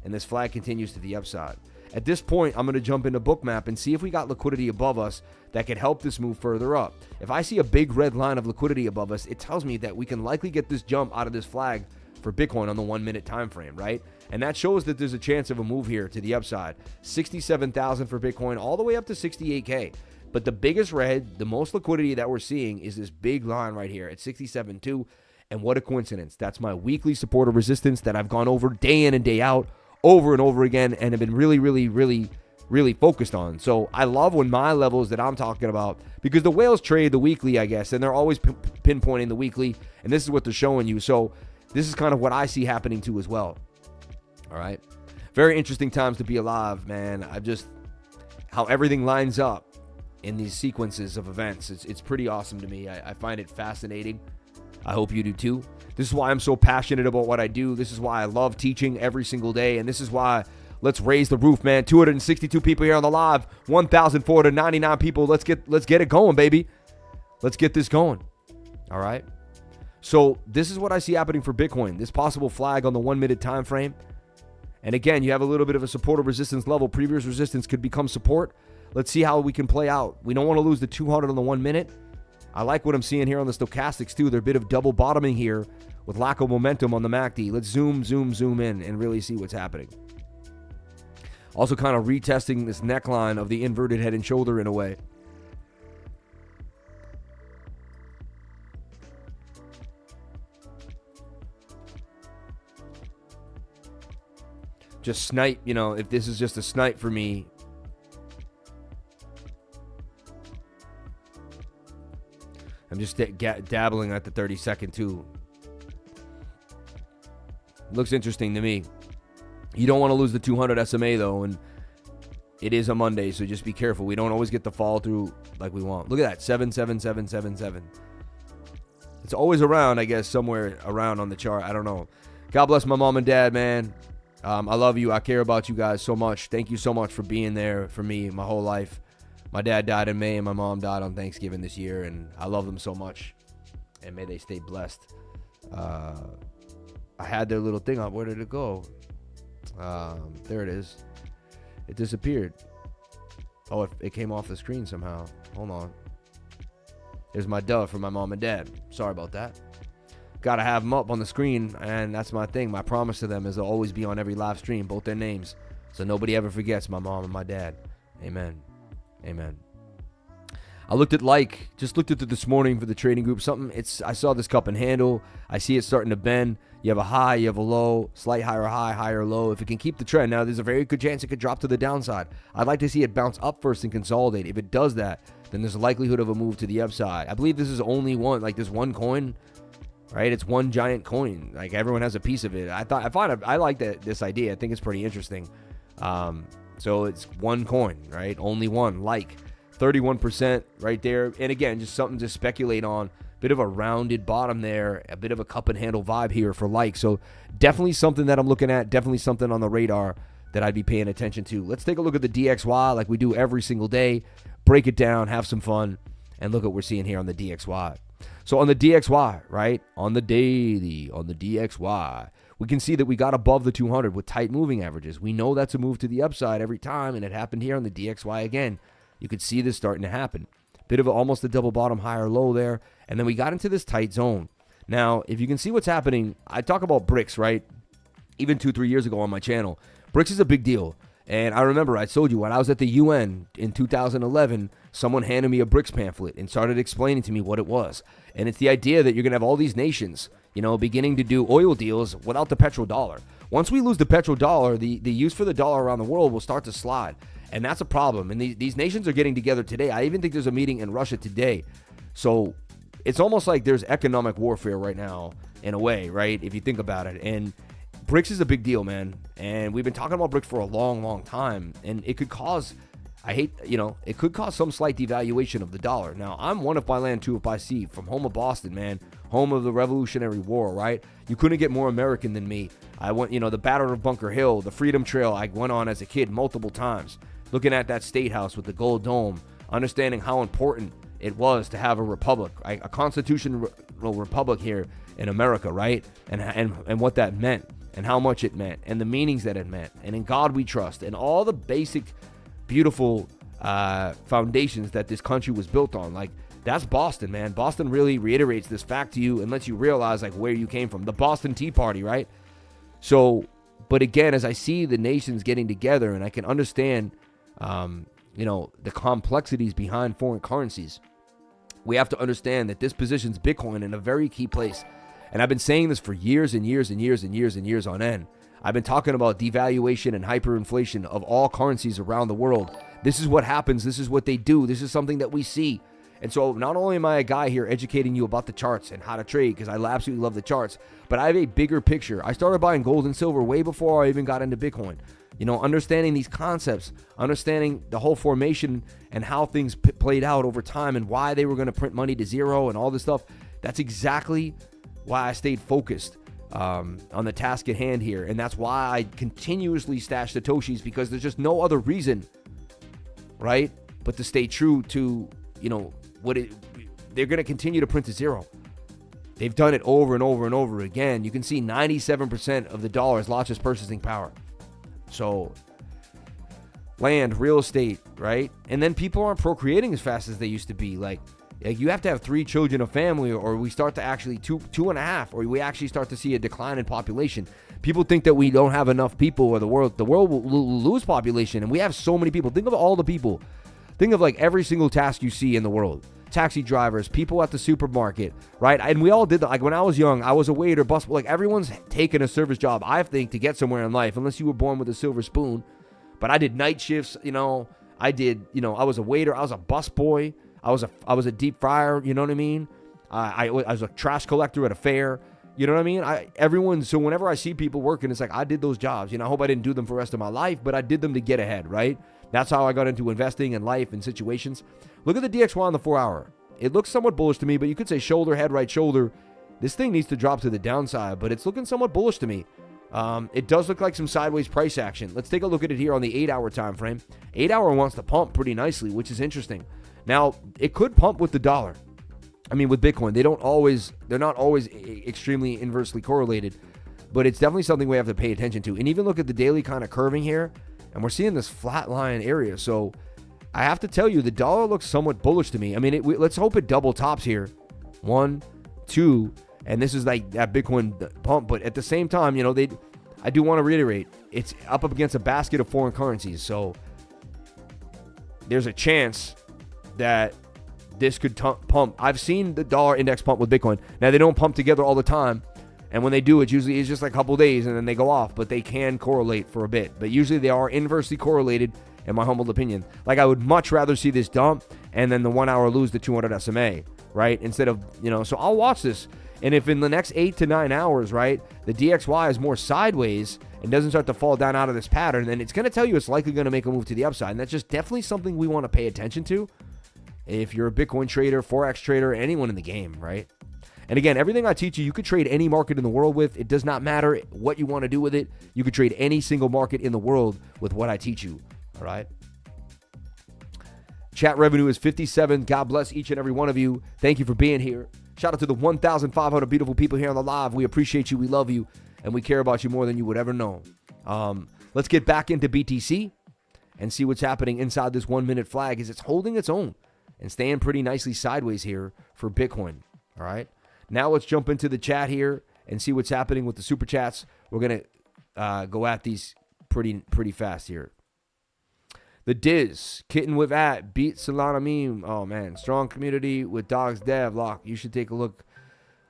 and this flag continues to the upside. At this point, I'm going to jump into BOOKMAP and see if we got liquidity above us that could help this move further up. If I see a big red line of liquidity above us, it tells me that we can likely get this jump out of this flag for Bitcoin on the 1 minute time frame, right? And that shows that there's a chance of a move here to the upside. 67,000 for Bitcoin, all the way up to 68K. But the biggest red, the most liquidity that we're seeing is this big line right here at 67.2. And what a coincidence. That's my weekly support or resistance that I've gone over day in and day out, over and over again, and have been really focused on. So I love when my levels that I'm talking about, because the whales trade the weekly, I guess, and they're always pinpointing the weekly, and this is what they're showing you. So this is kind of what I see happening too as well. All right. Very interesting times to be alive, man. How everything lines up in these sequences of events. It's pretty awesome to me. I find it fascinating. I hope you do too. This is why I'm so passionate about what I do. This is why I love teaching every single day. And this is why let's raise the roof, man. 262 people here on the live. 1,499 people. Let's get it going, baby. Let's get this going. All right. So this is what I see happening for Bitcoin. This possible flag on the 1 minute time frame. And again, you have a little bit of a support or resistance level. Previous resistance could become support. Let's see how we can play out. We don't want to lose the 200 on the 1 minute. I like what I'm seeing here on the stochastics too. They're a bit of double bottoming here with lack of momentum on the MACD. Let's zoom in and really see what's happening. Also kind of retesting this neckline of the inverted head and shoulder in a way. Just snipe, you know, if this is just a snipe for me. I'm just dabbling at the 30-second too. Looks interesting to me. You don't want to lose the 200 SMA though, and it is a Monday, so just be careful. We don't always get the fall through like we want. Look at that, 77777. It's always around, I guess, somewhere around on the chart. I don't know. God bless my mom and dad, man. I love you. I care about you guys so much. Thank you so much for being there for me my whole life. My dad died in May and my mom died on Thanksgiving this year, and I love them so much, and may they stay blessed. I had their little thing up. Where did it go? There it is. It disappeared. Oh, it came off the screen somehow. Hold on. There's my duh for my mom and dad. Sorry about that. Gotta have them up on the screen, and that's my thing. My promise to them is they'll always be on every live stream, both their names, so nobody ever forgets my mom and my dad. Amen. Amen. I looked at just looked at it this morning for the trading group. I saw this cup and handle. I see it starting to bend. You have a high, you have a low, slight higher high, higher low. If it can keep the trend, now there's a very good chance it could drop to the downside. I'd like to see it bounce up first and consolidate. If it does that, then there's a likelihood of a move to the upside. I believe this is only one, like this one coin, right? It's one giant coin. Like everyone has a piece of it. I like this idea. I think it's pretty interesting. So it's one coin, right? Only one, like 31% right there. And again, just something to speculate on. Bit of a rounded bottom there, a bit of a cup and handle vibe here for like. So definitely something that I'm looking at, definitely something on the radar that I'd be paying attention to. Let's take a look at the DXY like we do every single day. Break it down, have some fun, and look at what we're seeing here on the DXY. So on the DXY, right? On the daily, on the DXY, we can see that we got above the 200 with tight moving averages. We know that's a move to the upside every time, and it happened here on the DXY again. You could see this starting to happen. Bit of almost a double bottom, higher low there. And then we got into this tight zone. Now, if you can see what's happening, I talk about bricks, right? Even 2-3 years ago on my channel. Bricks is a big deal. And I remember I told you when I was at the UN in 2011, someone handed me a BRICS pamphlet and started explaining to me what it was. And it's the idea that you're going to have all these nations, beginning to do oil deals without the petrodollar. Once we lose the petrodollar, the use for the dollar around the world will start to slide. And that's a problem. And these nations are getting together today. I even think there's a meeting in Russia today. So it's almost like there's economic warfare right now in a way, right? If you think about it. And BRICS is a big deal, man. And we've been talking about BRICS for a long, long time. And it could cause, it could cause some slight devaluation of the dollar. Now, I'm one if by land, two if by sea, from home of Boston, man. Home of the Revolutionary War, right? You couldn't get more American than me. I went, the Battle of Bunker Hill, the Freedom Trail I went on as a kid multiple times. Looking at that state house with the gold dome, understanding how important it was to have a republic, right? A constitutional republic here in America, right? And what that meant. And how much it meant, and the meanings that it meant, and in God we trust, and all the basic, beautiful foundations that this country was built on. Like, that's Boston, man. Boston really reiterates this fact to you and lets you realize, like, where you came from. The Boston Tea Party, right? So, but again, as I see the nations getting together, and I can understand, the complexities behind foreign currencies, we have to understand that this positions Bitcoin in a very key place. And I've been saying this for years and years and years and years and years on end. I've been talking about devaluation and hyperinflation of all currencies around the world. This is what happens. This is what they do. This is something that we see. And so not only am I a guy here educating you about the charts and how to trade, because I absolutely love the charts, but I have a bigger picture. I started buying gold and silver way before I even got into Bitcoin. Understanding these concepts, understanding the whole formation and how things played out over time and why they were going to print money to zero and all this stuff. That's exactly why I stayed focused on the task at hand here. And that's why I continuously stash Satoshis, because there's just no other reason, right, but to stay true to, they're going to continue to print to zero. They've done it over and over and over again. You can see 97% of the dollar is lost its purchasing power. So land, real estate, right? And then people aren't procreating as fast as they used to be. Like you have to have 3 children a family, or we start to actually two and a half, or we actually start to see a decline in population. People think that we don't have enough people, or the world will lose population. And we have so many people. Think of all the people. Think of like every single task you see in the world. Taxi drivers, people at the supermarket, right? And we all did that. Like when I was young, I was a waiter, bus. Like everyone's taken a service job, I think, to get somewhere in life, unless you were born with a silver spoon. But I did night shifts, I did, I was a waiter, I was a bus boy, I was a deep fryer, you know what I mean? I was a trash collector at a fair, you know what I mean? So whenever I see people working, it's like, I did those jobs. I hope I didn't do them for the rest of my life, but I did them to get ahead, right? That's how I got into investing in life and situations. Look at the DXY on the 4-hour. It looks somewhat bullish to me, but you could say shoulder, head, right shoulder. This thing needs to drop to the downside, but it's looking somewhat bullish to me. It does look like some sideways price action. Let's take a look at it here on the 8-hour time frame. 8-hour wants to pump pretty nicely, which is interesting. Now, it could pump with the dollar. With Bitcoin. They're not always extremely inversely correlated, but it's definitely something we have to pay attention to. And even look at the daily kind of curving here, and we're seeing this flat line area. So I have to tell you, the dollar looks somewhat bullish to me. Let's hope it double tops here. 1, 2, and this is like that Bitcoin pump. But at the same time, I do want to reiterate, it's up against a basket of foreign currencies. So there's a chance that this could pump. I've seen the dollar index pump with Bitcoin. Now, they don't pump together all the time. And when they do, it's just like a couple days and then they go off. But they can correlate for a bit. But usually they are inversely correlated, in my humble opinion. Like, I would much rather see this dump and then the 1 hour lose the 200 SMA, right? Instead of, so I'll watch this. And if in the next 8 to 9 hours, right, the DXY is more sideways and doesn't start to fall down out of this pattern, then it's going to tell you it's likely going to make a move to the upside. And that's just definitely something we want to pay attention to if you're a Bitcoin trader, Forex trader, anyone in the game, right? And again, everything I teach you, you could trade any market in the world with. It does not matter what you want to do with it. You could trade any single market in the world with what I teach you, all right? Chat revenue is 57. God bless each and every one of you. Thank you for being here. Shout out to the 1,500 beautiful people here on the live. We appreciate you. We love you. And we care about you more than you would ever know. Let's get back into BTC and see what's happening inside this 1 minute flag as it's holding its own. and staying pretty nicely sideways here for Bitcoin. All right. Now let's jump into the chat here and see what's happening with the super chats. We're going to go at these pretty fast here. The Diz, Kitten with beat Solana meme. Oh, man. Strong community with dogs dev. Lock, you should take a look.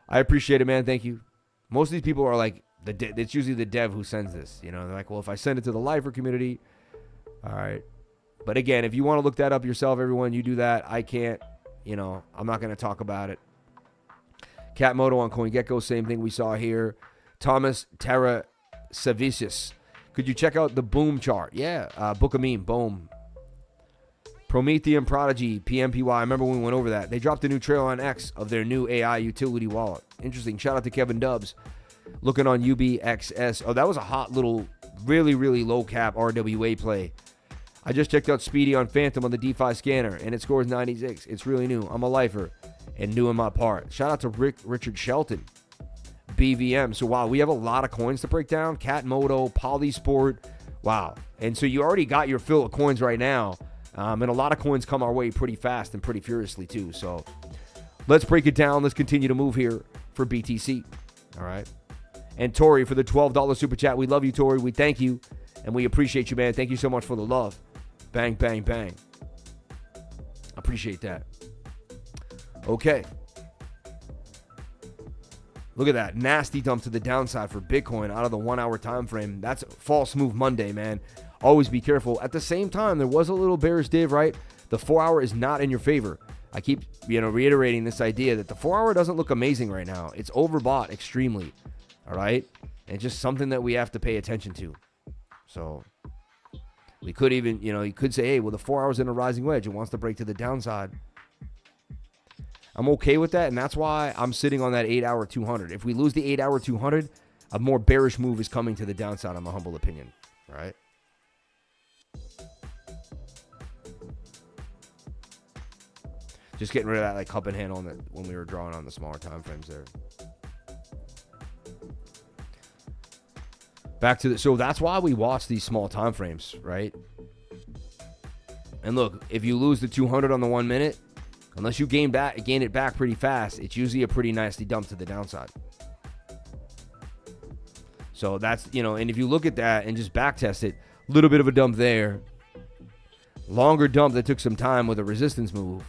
I appreciate it, man. Thank you. Most of these people are like, it's usually the dev who sends this. You know, they're like, well, if I send it to the lifer community, all right. But again, if you want to look that up yourself, everyone, you do that. I can't, you know, I'm not going to talk about it. Catmoto on CoinGecko, same thing we saw here. Thomas Terra Savicius. Could you check out the BOME chart? Yeah, BOOKMAP, BOME. Promethean Prodigy, PMPY. I remember when we went over that. They dropped a new trail on X of their new AI utility wallet. Interesting. Shout out to Kevin Dubs. Looking on UBXS. Oh, that was a hot little, really, really low cap RWA play. I just checked out Speedy on Phantom on the DeFi scanner, and it scores 96. It's really new. I'm a lifer and doing my part. Shout out to Richard Shelton. BVM. So, wow, we have a lot of coins to break down. Catmoto, Polysport. Wow. And so you already got your fill of coins right now. And a lot of coins come our way pretty fast and pretty furiously, too. So, let's break it down. Let's continue to move here for BTC. All right. And Tori for the $12 super chat. We love you, Tori. We thank you. And we appreciate you, man. Thank you so much for the love. Bang, bang, bang. Appreciate that. Okay. Look at that. Nasty dump to the downside for Bitcoin out of the 1 hour time frame. That's false move Monday, man. Always be careful. At the same time, there was a little bearish div, right? The 4 hour is not in your favor. I keep, reiterating this idea that the 4 hour doesn't look amazing right now. It's overbought extremely. All right? And just something that we have to pay attention to. So we could even, you could say, hey, well, the 4 hour's in a rising wedge. It wants to break to the downside. I'm okay with that, and that's why I'm sitting on that 8 hour 200. If we lose the 8 hour 200, a more bearish move is coming to the downside, in my humble opinion. All right? Just getting rid of that cup and handle when we were drawing on the smaller time frames there. Back to so that's why we watch these small time frames, right? And look, if you lose the 200 on the 1 minute, unless you gain it back pretty fast, it's usually a pretty nasty dump to the downside. So that's, and if you look at that and just back test it, a little bit of a dump there. Longer dump that took some time with a resistance move.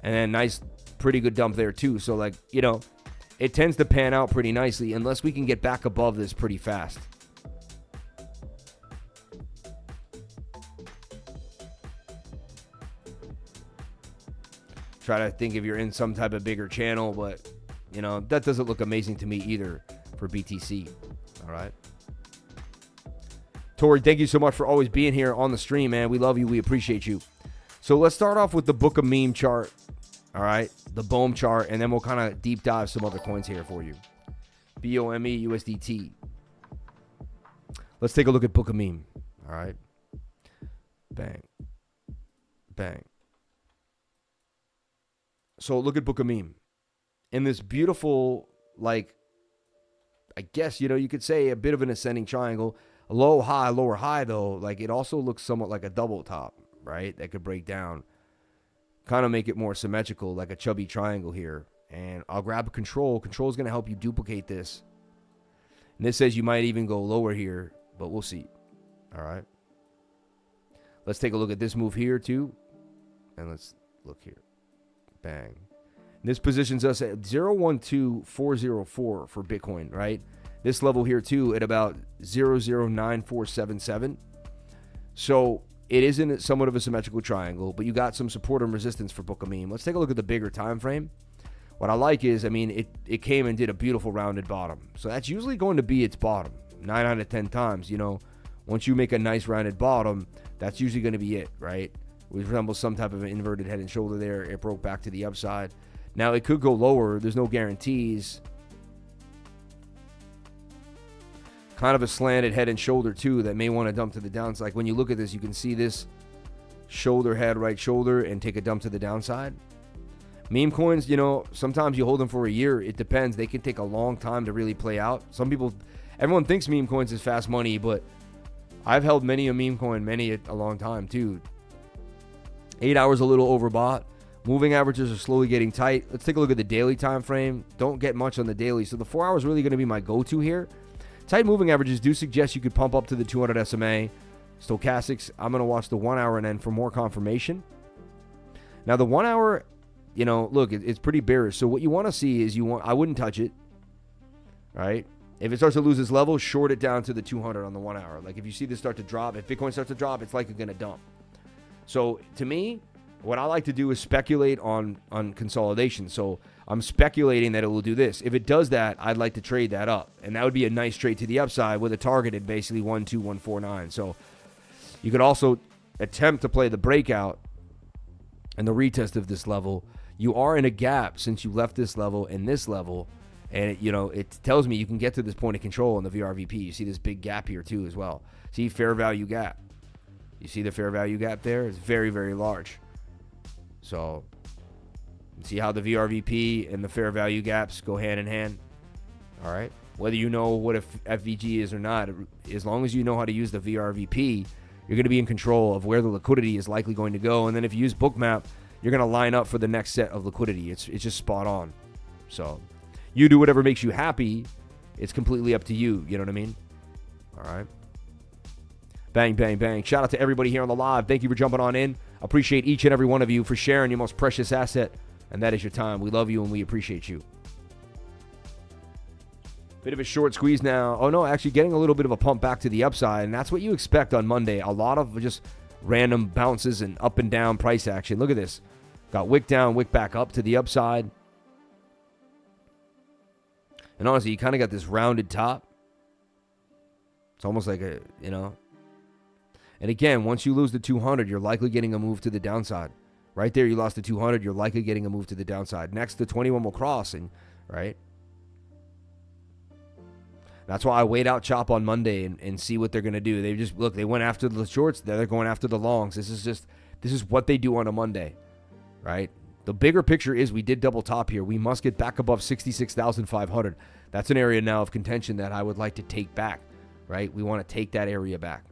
And then nice, pretty good dump there too. So it tends to pan out pretty nicely unless we can get back above this pretty fast. Try to think if you're in some type of bigger channel, but, that doesn't look amazing to me either for BTC. All right. Tori, thank you so much for always being here on the stream, man. We love you. We appreciate you. So let's start off with the BOOKMAP chart. All right. The BOME chart, and then we'll kind of deep dive some other coins here for you. BOME, USDT. Let's take a look at BOOKMAP. All right. Bang. Bang. So look at BOOKMAP. In this beautiful, I guess, you could say a bit of an ascending triangle. A low, high, lower, high, though. It also looks somewhat like a double top, right? That could break down. Kind of make it more symmetrical, like a chubby triangle here. And I'll grab a control. Control is going to help you duplicate this. And this says you might even go lower here, but we'll see. All right. Let's take a look at this move here, too. And let's look here. Bang. This positions us at 0.12404 for Bitcoin, right? This level here, too, at about 0.09477. So it is in somewhat of a symmetrical triangle, but you got some support and resistance for BOOKMAP. Let's take a look at the bigger time frame. What I like is, it came and did a beautiful rounded bottom. So that's usually going to be its bottom 9 out of 10 times. Once you make a nice rounded bottom, that's usually going to be it, right? We resemble some type of an inverted head and shoulder there. It broke back to the upside. Now, it could go lower. There's no guarantees. Kind of a slanted head and shoulder, too, that may want to dump to the downside. When you look at this, you can see this shoulder, head, right shoulder, and take a dump to the downside. Meme coins, sometimes you hold them for a year. It depends. They can take a long time to really play out. Everyone thinks meme coins is fast money, but I've held many a meme coin a long time, too. 8 hours a little overbought. Moving averages are slowly getting tight. Let's take a look at the daily time frame. Don't get much on the daily. So the 4 hours really going to be my go-to here. Tight moving averages do suggest you could pump up to the 200 SMA. Stochastics, I'm going to watch the 1 hour and then for more confirmation. Now the 1 hour, you know, look, it's pretty bearish. So what you want to see is I wouldn't touch it, right? If it starts to lose its level, short it down to the 200 on the 1 hour. Like if you see this start to drop, if Bitcoin starts to drop, it's likely going to dump. So to me, what I like to do is speculate on consolidation. So I'm speculating that it will do this. If it does that, I'd like to trade that up. And that would be a nice trade to the upside with a target at basically 12149. So you could also attempt to play the breakout and the retest of this level. You are in a gap since you left this level and this level. And, it tells me you can get to this point of control in the VRVP. You see this big gap here too as well. See fair value gap. You see the fair value gap there? It's very, very large. So see how the VRVP and the fair value gaps go hand in hand? All right. Whether you know what FVG is or not, as long as you know how to use the VRVP, you're going to be in control of where the liquidity is likely going to go. And then if you use BOOKMAP, you're going to line up for the next set of liquidity. It's just spot on. So you do whatever makes you happy. It's completely up to you. You know what I mean? All right. Bang, bang, bang. Shout out to everybody here on the live. Thank you for jumping on in. Appreciate each and every one of you for sharing your most precious asset, and that is your time. We love you and we appreciate you. Bit of a short squeeze now. Oh, no, actually getting a little bit of a pump back to the upside, and that's what you expect on Monday. A lot of just random bounces and up and down price action. Look at this. Got wick down, wick back up to the upside. And honestly, you kind of got this rounded top. It's almost like And again, once you lose the 200, you're likely getting a move to the downside. Right there, you lost the 200, you're likely getting a move to the downside. Next, the 21 will cross, right? That's why I wait out chop on Monday and see what they're going to do. They went after the shorts, they're going after the longs. This is what they do on a Monday, right? The bigger picture is we did double top here. We must get back above 66,500. That's an area now of contention that I would like to take back, right? We want to take that area back.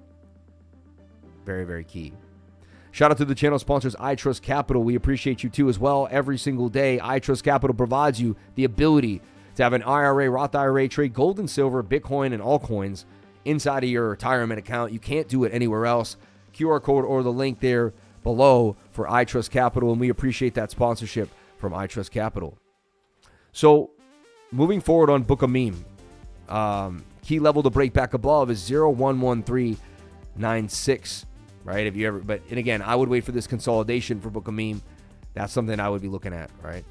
Very, very key. Shout out to the channel sponsors, iTrust Capital. We appreciate you too as well. Every single day, iTrust Capital provides you the ability to have an IRA, Roth IRA, trade gold and silver, Bitcoin, and altcoins inside of your retirement account. You can't do it anywhere else. QR code or the link there below for iTrust Capital, and we appreciate that sponsorship from iTrust Capital. So, moving forward on BOOKMAP, key level to break back above is 0.11396. Right? And again, I would wait for this consolidation for BOOKMAP. That's something I would be looking at, right?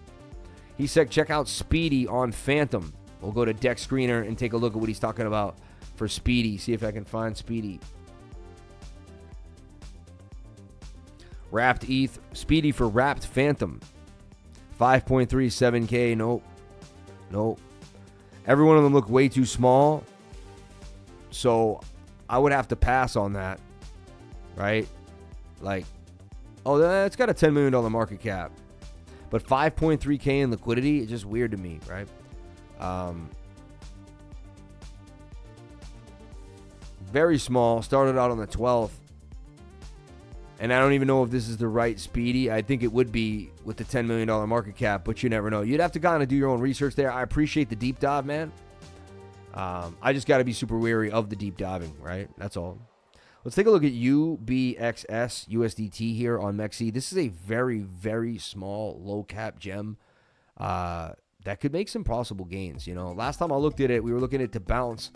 He said, check out SPEEDY on Phantom. We'll go to Deck Screener and take a look at what he's talking about for SPEEDY. See if I can find SPEEDY. Wrapped ETH. SPEEDY for Wrapped Phantom. 5.37K. Nope. Every one of them look way too small. So I would have to pass on that. Right? Like, it's got a $10 million market cap. But 5.3K in liquidity is just weird to me, right? Very small. Started out on the 12th. And I don't even know if this is the right SPEEDY. I think it would be with the $10 million market cap, but you never know. You'd have to kind of do your own research there. I appreciate the deep dive, man. I just got to be super wary of the deep diving, right? That's all. Let's take a look at UBXS USDT here on MEXC. This is a very, very small low cap gem that could make some possible gains. Last time I looked at it, we were looking at it to bounce,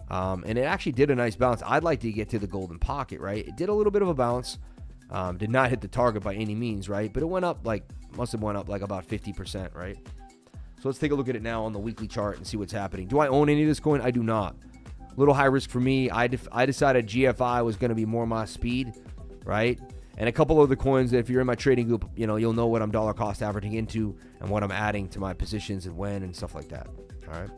and it actually did a nice bounce. I'd like to get to the golden pocket, right? It did a little bit of a bounce, did not hit the target by any means, right? But it went up must have went up like about 50%, right? So let's take a look at it now on the weekly chart and see what's happening. Do I own any of this coin? I do not. Little high risk for me. I decided GFI was going to be more my speed, right? And a couple of the coins that if you're in my trading group, you'll know what I'm dollar cost averaging into and what I'm adding to my positions and when and stuff like that. All right.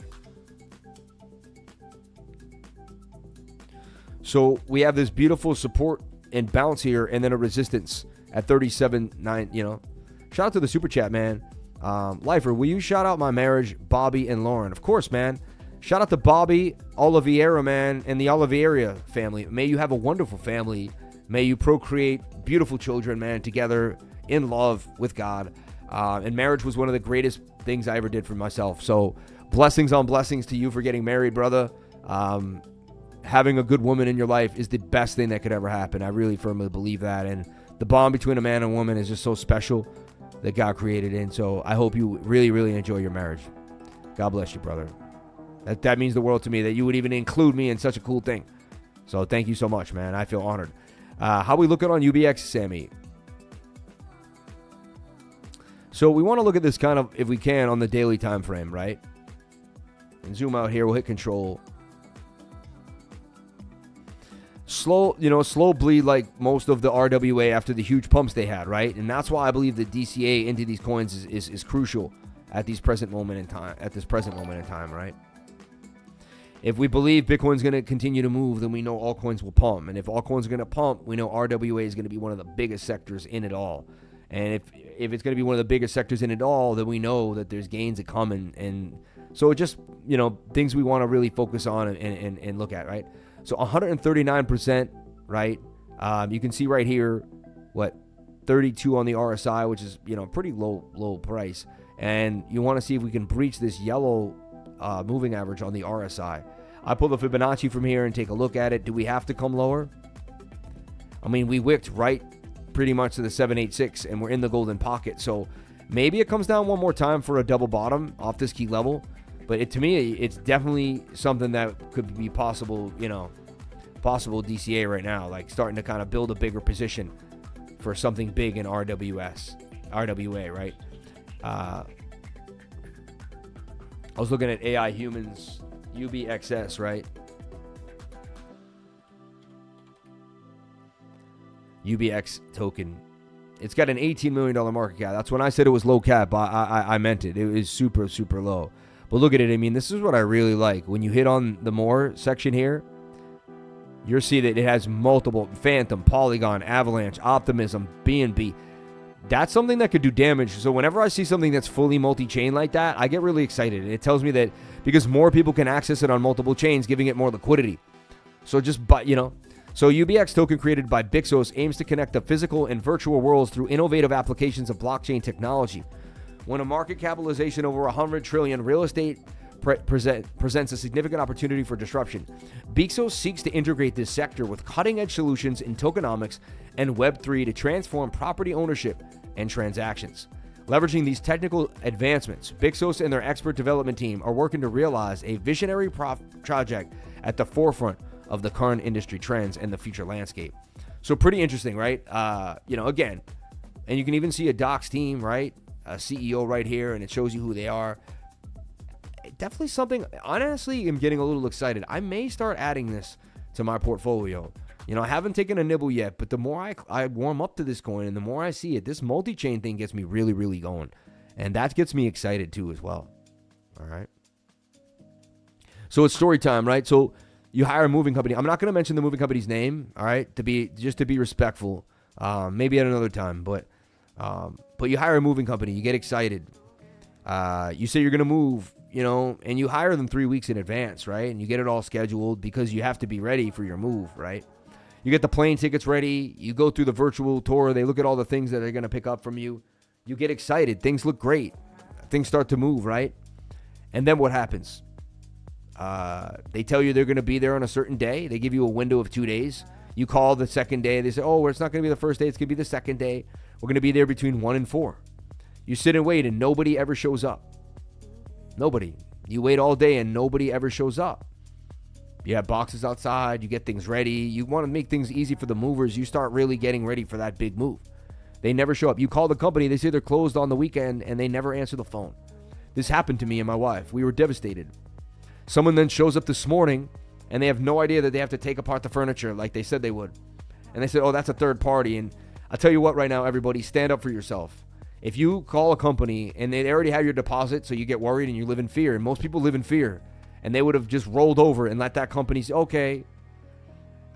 So we have this beautiful support and bounce here, and then a resistance at 37.9. Shout out to the super chat, man. Lifer, will you shout out my marriage, Bobby and Lauren? Of course, man. Shout out to Bobby Oliveira, man, and the Oliveira family. May you have a wonderful family. May you procreate beautiful children, man, together in love with God. And marriage was one of the greatest things I ever did for myself. So blessings on blessings to you for getting married, brother. Having a good woman in your life is the best thing that could ever happen. I really firmly believe that. And the bond between a man and woman is just so special that God created it. And so I hope you really, really enjoy your marriage. God bless you, brother. That means the world to me that you would even include me in such a cool thing. So thank you so much, man. I feel honored. How we looking on UBX, Sammy? So we want to look at this kind of, if we can, on the daily time frame, right? And zoom out here. We'll hit control. Slow bleed like most of the RWA after the huge pumps they had, right? And that's why I believe the DCA into these coins is crucial at this present moment in time, right? If we believe Bitcoin's going to continue to move, then we know altcoins will pump. And if altcoins are going to pump, we know RWA is going to be one of the biggest sectors in it all. And if it's going to be one of the biggest sectors in it all, then we know that there's gains that come. And so it just, things we want to really focus on and look at, right? So 139%, right? You can see right here, 32 on the RSI, which is, pretty low price. And you want to see if we can breach this yellow moving average on the RSI. I pull the Fibonacci from here and take a look at it. Do we have to come lower? I mean, we wicked right pretty much to the 786 and we're in the golden pocket. So maybe it comes down one more time for a double bottom off this key level. But to me, it's definitely something that could be possible, possible DCA right now, like starting to kind of build a bigger position for something big in RWA, right? I was looking at AI Humans, UBXS, right? UBX token. It's got an $18 million market cap. That's when I said it was low cap. I meant it. It was super, super low. But look at it. I mean, this is what I really like. When you hit on the more section here, you'll see that it has multiple Phantom, Polygon, Avalanche, Optimism, BNB. That's something that could do damage. So whenever I see something that's fully multi-chain like that, I get really excited. And it tells me that because more people can access it on multiple chains, giving it more liquidity. So So UBX token created by Bixos aims to connect the physical and virtual worlds through innovative applications of blockchain technology. When a market capitalization over 100 trillion, real estate presents a significant opportunity for disruption. Bixos seeks to integrate this sector with cutting-edge solutions in tokenomics and Web3 to transform property ownership and transactions. Leveraging these technical advancements, Bixos and their expert development team are working to realize a visionary project at the forefront of the current industry trends and the future landscape. So pretty interesting, right? Again, and you can even see a Docs team, right? A CEO right here, and it shows you who they are. Definitely something, honestly, I'm getting a little excited. I may start adding this to my portfolio. I haven't taken a nibble yet, but the more I warm up to this coin and the more I see it, this multi-chain thing gets me really, really going. And that gets me excited too as well. All right. So it's story time, right? So you hire a moving company. I'm not going to mention the moving company's name, all right, to be respectful. Maybe at another time, but you hire a moving company, you get excited. You say you're going to move, and you hire them 3 weeks in advance, right? And you get it all scheduled because you have to be ready for your move, right? You get the plane tickets ready. You go through the virtual tour. They look at all the things that they're going to pick up from you. You get excited. Things look great. Things start to move, right? And then what happens? They tell you they're going to be there on a certain day. They give you a window of 2 days. You call the second day. They say, it's not going to be the first day. It's going to be the second day. We're going to be there between 1 and 4. You sit and wait, and nobody ever shows up. Nobody. You wait all day, and nobody ever shows up. You have boxes outside. You get things ready. You want to make things easy for the movers. You start really getting ready for that big move. They never show up. You call the company. They say they're closed on the weekend, and they never answer the phone. This happened to me and my wife. We were devastated. Someone then shows up this morning, and they have no idea that they have to take apart the furniture like they said they would. And they said, that's a third party. And I'll tell you what right now, everybody, stand up for yourself. If you call a company and they already have your deposit, so you get worried and you live in fear, and most people live in fear, and they would have just rolled over and let that company say, okay.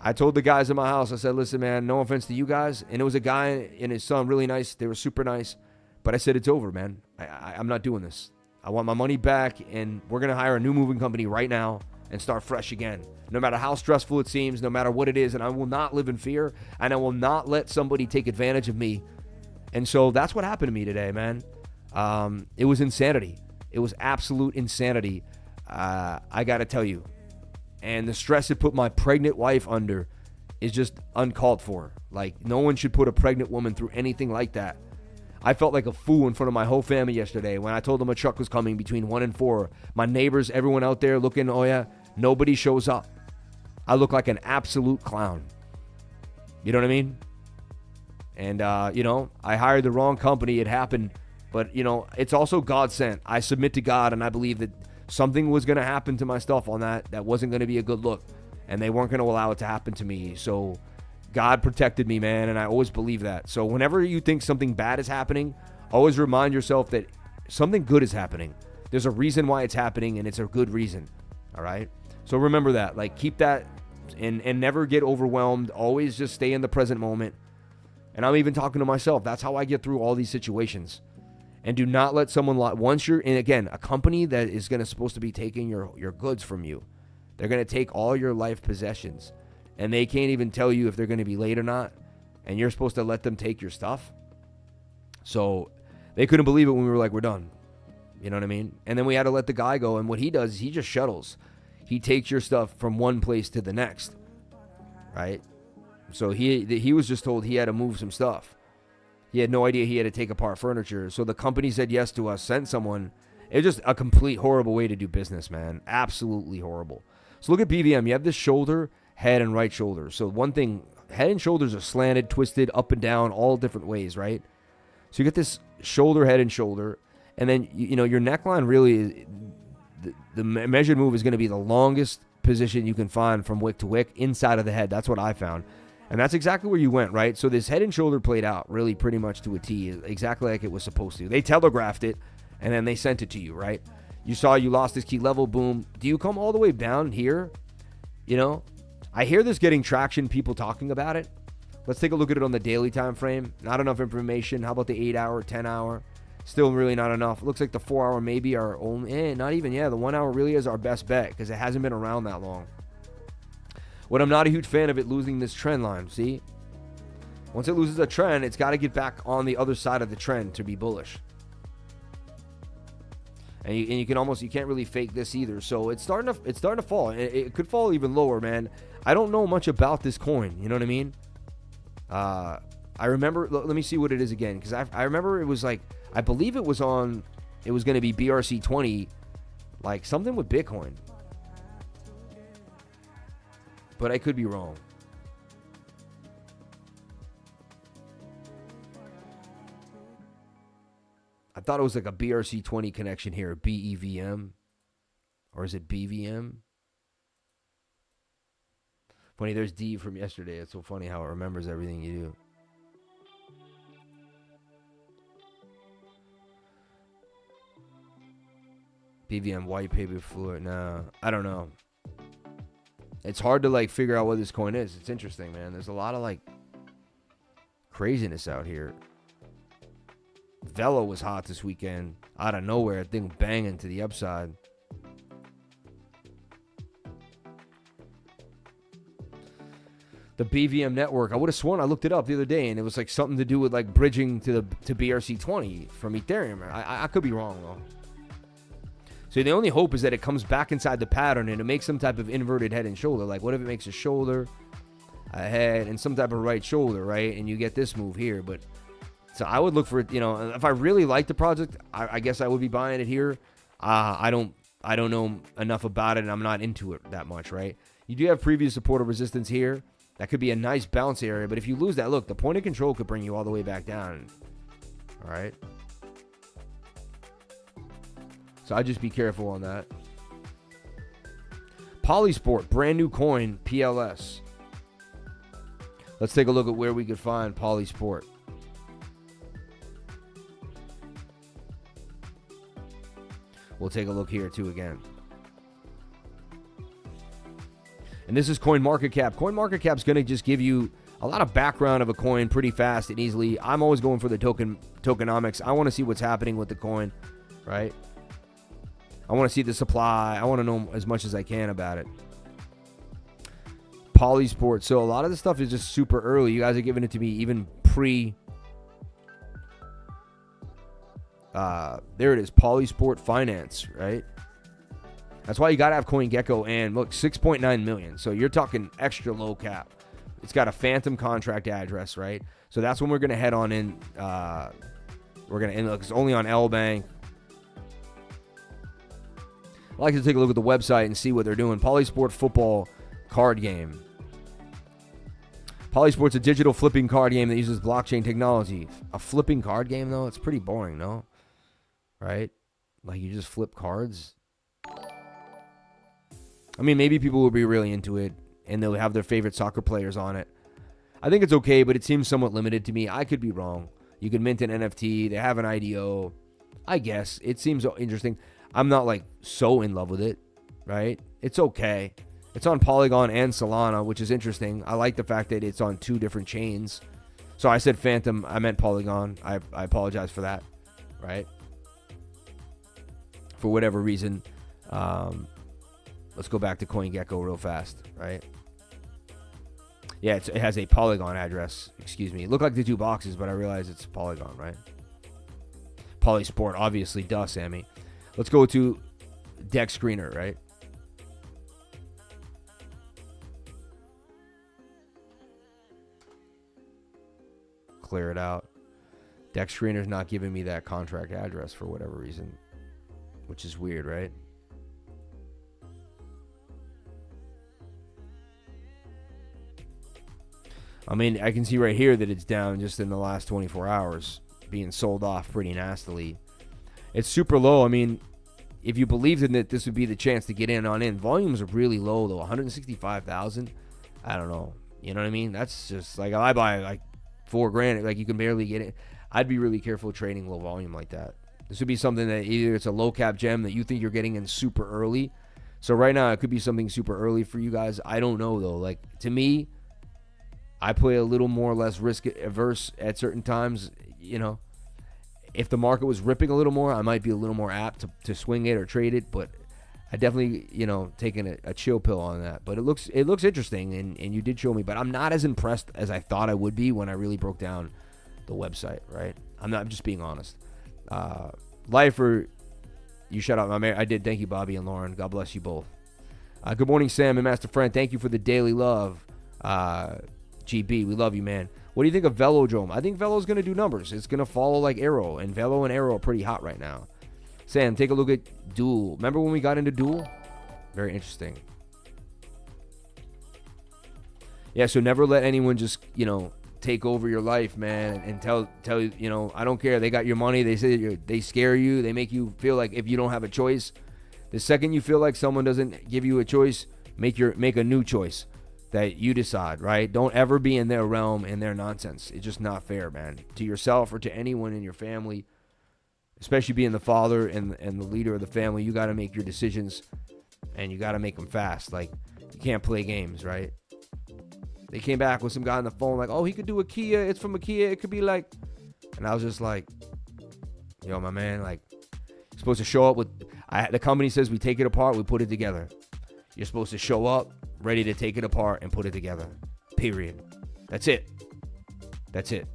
I told the guys in my house, I said, listen, man, no offense to you guys. And it was a guy and his son, really nice. They were super nice. But I said, it's over, man. I'm not doing this. I want my money back, and we're going to hire a new moving company right now. and start fresh again. No matter how stressful it seems, no matter what it is, and I will not live in fear, and I will not let somebody take advantage of me. And so that's what happened to me today, man. It was insanity. It was absolute insanity. I got to tell you. And the stress it put my pregnant wife under is just uncalled for. Like, no one should put a pregnant woman through anything like that. I felt like a fool in front of my whole family yesterday when I told them a truck was coming between 1 and 4. My neighbors, everyone out there looking, oh yeah, nobody shows up. I look like an absolute clown. You know what I mean? And, I hired the wrong company. It happened. But, it's also God sent. I submit to God, and I believe that something was going to happen to my stuff on that wasn't going to be a good look. And they weren't going to allow it to happen to me. So God protected me, man, and I always believe that. So whenever you think something bad is happening, always remind yourself that something good is happening. There's a reason why it's happening, and it's a good reason. All right? So remember that. Like, keep that and never get overwhelmed. Always just stay in the present moment. And I'm even talking to myself. That's how I get through all these situations. And do not let someone once you're in, again, a company that is supposed to be taking your goods from you. They're going to take all your life possessions. And they can't even tell you if they're going to be late or not. And you're supposed to let them take your stuff. So they couldn't believe it when we were like, we're done. You know what I mean? And then we had to let the guy go. And what he does is he just shuttles. He takes your stuff from one place to the next. Right? So he was just told he had to move some stuff. He had no idea he had to take apart furniture. So the company said yes to us, sent someone. It was just a complete horrible way to do business, man. Absolutely horrible. So look at BVM. You have this shoulder, head, and right shoulder. So one thing, head and shoulders are slanted, twisted, up and down, all different ways, right? So you get this shoulder, head, and shoulder. And then, your neckline really, the measured move is going to be the longest position you can find from wick to wick inside of the head. That's what I found. And that's exactly where you went, right? So this head and shoulder played out really pretty much to a T, exactly like it was supposed to. They telegraphed it, and then they sent it to you, right? You saw you lost this key level, boom. Do you come all the way down here? I hear this getting traction, people talking about it. Let's take a look at it on the daily time frame. Not enough information. How about the 8-hour, 10-hour? Still really not enough. It looks like the 4-hour maybe are only, not even, the 1 hour really is our best bet because it hasn't been around that long. What I'm not a huge fan of it losing this trend line, see? Once it loses a trend, it's got to get back on the other side of the trend to be bullish. And you can't really fake this either. So it's starting to fall. It could fall even lower, man. I don't know much about this coin. You know what I mean? I remember, let me see what it is again. Because I remember it was like, I believe it was going to be BRC20, like something with Bitcoin. But I could be wrong. I thought it was like a BRC20 connection here, BEVM. Or is it BVM? Funny, there's D from yesterday. It's so funny how it remembers everything you do. BVM white paper fluid. No, I don't know. It's hard to figure out what this coin is. It's interesting, man. There's a lot of craziness out here. Velo was hot this weekend. Out of nowhere, thing banging to the upside. The BVM network. I would have sworn I looked it up the other day, and it was something to do with bridging to BRC20 from Ethereum. I could be wrong though. So the only hope is that it comes back inside the pattern and it makes some type of inverted head and shoulder. What if it makes a shoulder, a head, and some type of right shoulder, right? And you get this move here. But so I would look for it. If I really like the project, I guess I would be buying it here. I don't know enough about it, and I'm not into it that much, right? You do have previous support or resistance here. That could be a nice bounce area, but if you lose that, look, the point of control could bring you all the way back down. All right. So I'd just be careful on that. Polysport, brand new coin, PLS. Let's take a look at where we could find Polysport. We'll take a look here too again. And this is CoinMarketCap. CoinMarketCap's going to just give you a lot of background of a coin pretty fast and easily. I'm always going for the tokenomics. I want to see what's happening with the coin, right? I want to see the supply. I want to know as much as I can about it. Polysport. So a lot of this stuff is just super early. You guys are giving it to me even pre. There it is. Polysport Finance, right? That's why you got to have CoinGecko. And look, 6.9 million. So you're talking extra low cap. It's got a phantom contract address, right? So that's when we're going to head on in. We're going to end. Look, it's only on L Bank. I like to take a look at the website and see what they're doing. Polysport football card game. Polysport's a digital flipping card game that uses blockchain technology. A flipping card game, though? It's pretty boring, no? Right? Like, you just flip cards? I mean, maybe people will be really into it, and they'll have their favorite soccer players on it. I think it's okay, but it seems somewhat limited to me. I could be wrong. You could mint an NFT. They have an IDO. I guess. It seems interesting. I'm not, like, so in love with it, right? It's okay. It's on Polygon and Solana, which is interesting. I like the fact that it's on 2 different chains. So I said Phantom. I meant Polygon. I apologize for that, right? For whatever reason. Let's go back to CoinGecko real fast, right? Yeah, it has a Polygon address. Excuse me. It looked like the 2 boxes, but I realize it's Polygon, right? Polysport, obviously. Duh, Sammy. Let's go to Deck Screener, right? Clear it out. Deck Screener's not giving me that contract address for whatever reason, which is weird, right? I mean, I can see right here that it's down just in the last 24 hours, being sold off pretty nastily. It's super low. I mean, if you believed in it, this would be the chance to get in on in. Volumes are really low, though. 165,000. I don't know. You know what I mean? That's just like, I buy like $4,000. Like, you can barely get it. I'd be really careful trading low volume like that. This would be something that either it's a low cap gem that you think you're getting in super early. So right now, it could be something super early for you guys. I don't know, though. Like, to me, I play a little more or less risk averse at certain times. You know, if the market was ripping a little more, I might be a little more apt to swing it or trade it. But I definitely, you know, taking a chill pill on that. But it looks interesting, and you did show me. But I'm not as impressed as I thought I would be when I really broke down the website. Right? I'm just being honest. Lifer, you shout out my man. I did. Thank you, Bobby and Lauren. God bless you both. Good morning, Sam and Master Friend. Thank you for the daily love. GB, we love you, man. What do you think of Velodrome? I think Velo's going to do numbers. It's going to follow like Arrow, and Velo and Arrow are pretty hot right now. Sam, take a look at DUEL. Remember when we got into DUEL? Very interesting. Yeah, so never let anyone just, you know, take over your life, man, and tell you, you know, I don't care. They got your money. They say they scare you. They make you feel like if you don't have a choice, the second you feel like someone doesn't give you a choice, make a new choice that you decide, right? Don't ever be in their realm and their nonsense. It's just not fair, man, to yourself or to anyone in your family, especially being the father and the leader of the family. You got to make your decisions, and you got to make them fast. Like, you can't play games, right? They came back with some guy on the phone like, oh, he could do a Kia. It's from a Kia. It could be like, and I was just like, yo, my man, like, you're supposed to show up with, the company says we take it apart, we put it together. You're supposed to show up ready to take it apart and put it together. Period. That's it. That's it.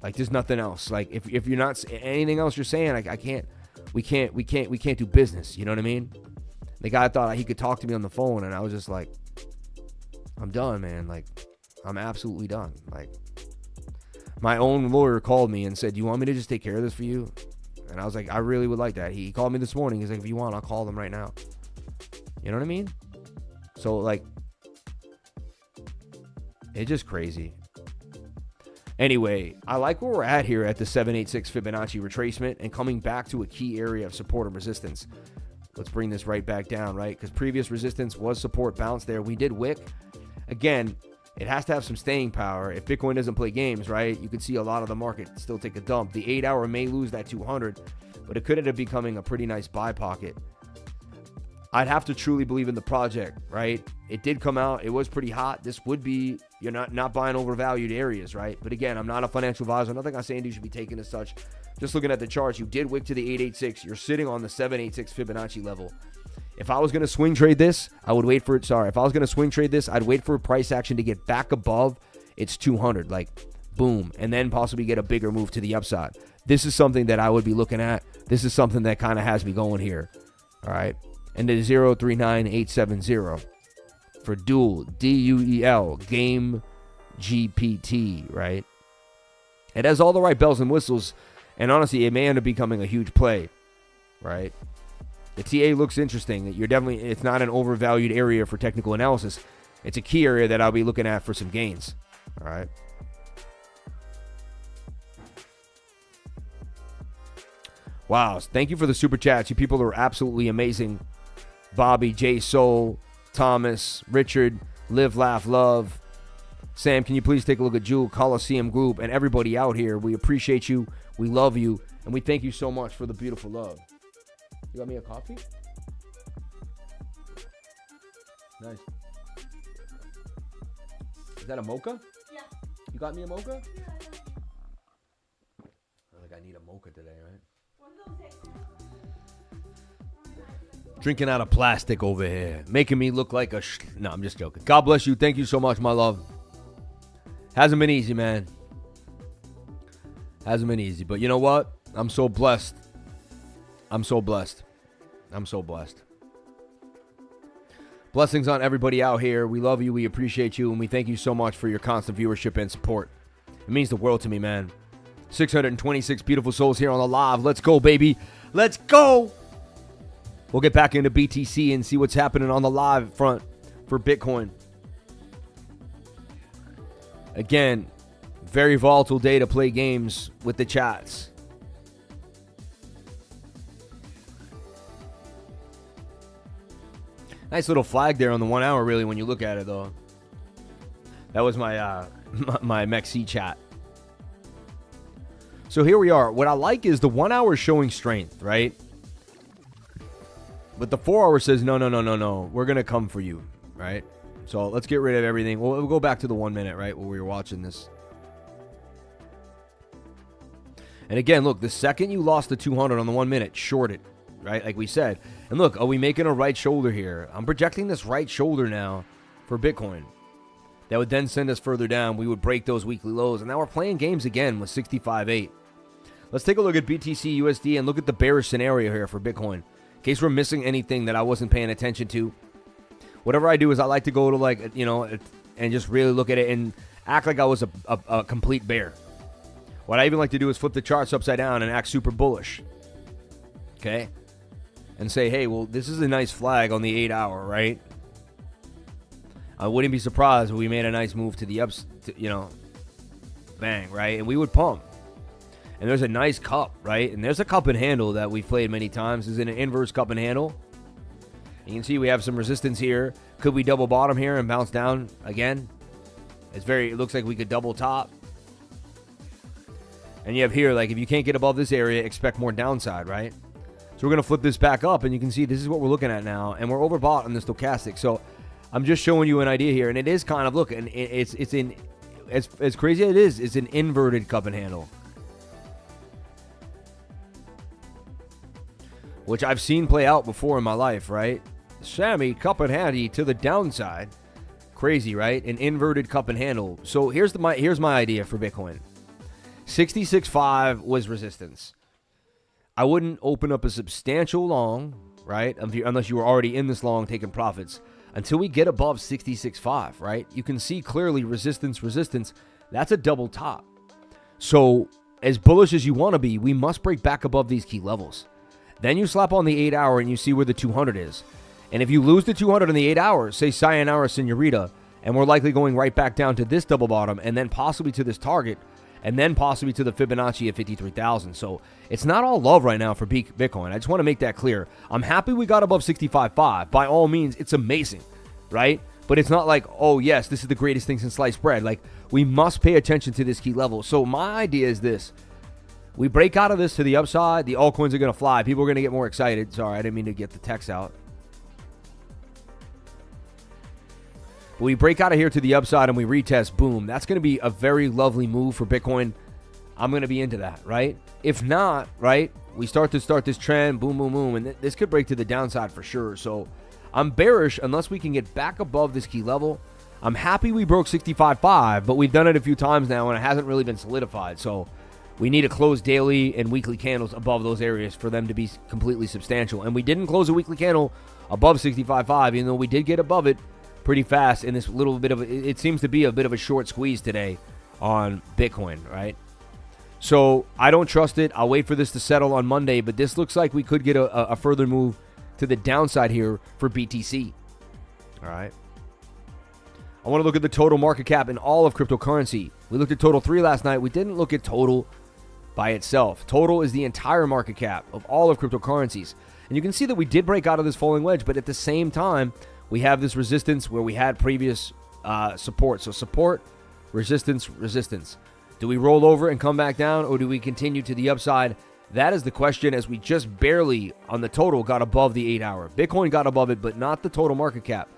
Like, there's nothing else. Like, if you're not anything else you're saying, like, we can't do business. You know what I mean? The guy thought he could talk to me on the phone, and I was just like, I'm done, man. Like, I'm absolutely done. Like, my own lawyer called me and said, you want me to just take care of this for you? And I was like, I really would like that. He called me this morning. He's like, if you want, I'll call them right now. You know what I mean? So, like, it's just crazy. Anyway, I like where we're at here at the 786 Fibonacci retracement and coming back to a key area of support and resistance. Let's bring this right back down, right? Because previous resistance was support bounce there. We did wick. Again, it has to have some staying power. If Bitcoin doesn't play games, right, you could see a lot of the market still take a dump. The 8-hour may lose that 200, but it could end up becoming a pretty nice buy pocket. I'd have to truly believe in the project, right? It did come out. It was pretty hot. This would be, you're not buying overvalued areas, right? But again, I'm not a financial advisor. Nothing I'm saying you should be taken as such. Just looking at the charts, you did wick to the 886. You're sitting on the 786 Fibonacci level. If I was going to swing trade this, I would wait for it. Sorry, if I was going to swing trade this, I'd wait for a price action to get back above its 200, like boom, and then possibly get a bigger move to the upside. This is something that I would be looking at. This is something that kind of has me going here. All right. And the 039870 for DUEL, DUEL, game GPT, right? It has all the right bells and whistles, and honestly, it may end up becoming a huge play, right? The TA looks interesting. It's not an overvalued area for technical analysis. It's a key area that I'll be looking at for some gains, all right? Wow, thank you for the super chats. You people are absolutely amazing. Bobby, J Soul, Thomas, Richard, Live, Laugh, Love. Sam, can you please take a look at Jewel, Coliseum Group, and everybody out here? We appreciate you, we love you, and we thank you so much for the beautiful love. You got me a coffee? Nice. Is that a mocha? Yeah. You got me a mocha? Yeah, I I think I need a mocha today, right? know. Drinking out of plastic over here. Making me look like a No, I'm just joking. God bless you. Thank you so much, my love. Hasn't been easy, man. Hasn't been easy. But you know what? I'm so blessed. I'm so blessed. I'm so blessed. Blessings on everybody out here. We love you. We appreciate you. And we thank you so much for your constant viewership and support. It means the world to me, man. 626 beautiful souls here on the live. Let's go, baby. Let's go. We'll get back into BTC and see what's happening on the live front for Bitcoin. Again, very volatile day to play games with the chats. Nice little flag there on the 1 hour, really, when you look at it, though. That was my my MEXC chat. So here we are. What I like is the 1 hour is showing strength, right? But the 4 hour says, no. We're going to come for you, right? So let's get rid of everything. We'll go back to the 1 minute, right, where we were watching this. And again, look, the second you lost the 200 on the 1 minute, short it, right, like we said. And look, are we making a right shoulder here? I'm projecting this right shoulder now for Bitcoin. That would then send us further down. We would break those weekly lows. And now we're playing games again with 65.8. Let's take a look at BTC USD and look at the bearish scenario here for Bitcoin. In case we're missing anything that I wasn't paying attention to. Whatever I do is I like to go to, like, you know, and just really look at it and act like I was a complete bear. What I even like to do is flip the charts upside down and act super bullish. Okay? And say, hey, well, this is a nice flag on the 8 hour, right? I wouldn't be surprised if we made a nice move to the ups, you know, bang, right? And we would pump. And there's a nice cup, right? And there's a cup and handle that we've played many times. This is an inverse cup and handle. You can see we have some resistance here. Could we double bottom here and bounce down again? It looks like we could double top. And you have here, like, if you can't get above this area, expect more downside, right? So we're going to flip this back up, and you can see this is what we're looking at now. And we're overbought on the stochastic. So I'm just showing you an idea here. And it is kind of, look, and it's in, as crazy as it is, it's an inverted cup and handle. Which I've seen play out before in my life, right? Sammy, cup and handy to the downside. Crazy, right? An inverted cup and handle. So here's my idea for Bitcoin. 66.5 was resistance. I wouldn't open up a substantial long, right? Unless you were already in this long taking profits. Until we get above 66.5, right? You can see clearly resistance. That's a double top. So as bullish as you want to be, we must break back above these key levels. Then you slap on the 8 hour and you see where the 200 is. And if you lose the 200 in the 8 hours, say sayonara senorita, and we're likely going right back down to this double bottom and then possibly to this target and then possibly to the Fibonacci at 53,000. So it's not all love right now for Bitcoin. I just want to make that clear. I'm happy we got above 65.5. By all means, it's amazing, right? But it's not like, oh, yes, this is the greatest thing since sliced bread. Like, we must pay attention to this key level. So my idea is this. We break out of this to the upside. The altcoins are going to fly. People are going to get more excited. Sorry, I didn't mean to get the text out. But we break out of here to the upside and we retest. Boom. That's going to be a very lovely move for Bitcoin. I'm going to be into that, right? If not, right, we start this trend, boom, boom, boom, and this could break to the downside for sure. So I'm bearish unless we can get back above this key level. I'm happy we broke 65.5, but we've done it a few times now, and it hasn't really been solidified. So we need to close daily and weekly candles above those areas for them to be completely substantial. And we didn't close a weekly candle above 65.5, even though we did get above it pretty fast in this little bit of it seems to be a bit of a short squeeze today on Bitcoin, right? So I don't trust it. I'll wait for this to settle on Monday, but this looks like we could get a further move to the downside here for BTC. All right. I want to look at the total market cap in all of cryptocurrency. We looked at total 3 last night. We didn't look at total by itself. Total is the entire market cap of all of cryptocurrencies. And you can see that we did break out of this falling wedge, but at the same time, we have this resistance where we had previous support. So support, resistance, resistance. Do we roll over and come back down, or do we continue to the upside? That is the question, as we just barely on the total got above the 8-hour. Bitcoin got above it, but not the total market cap.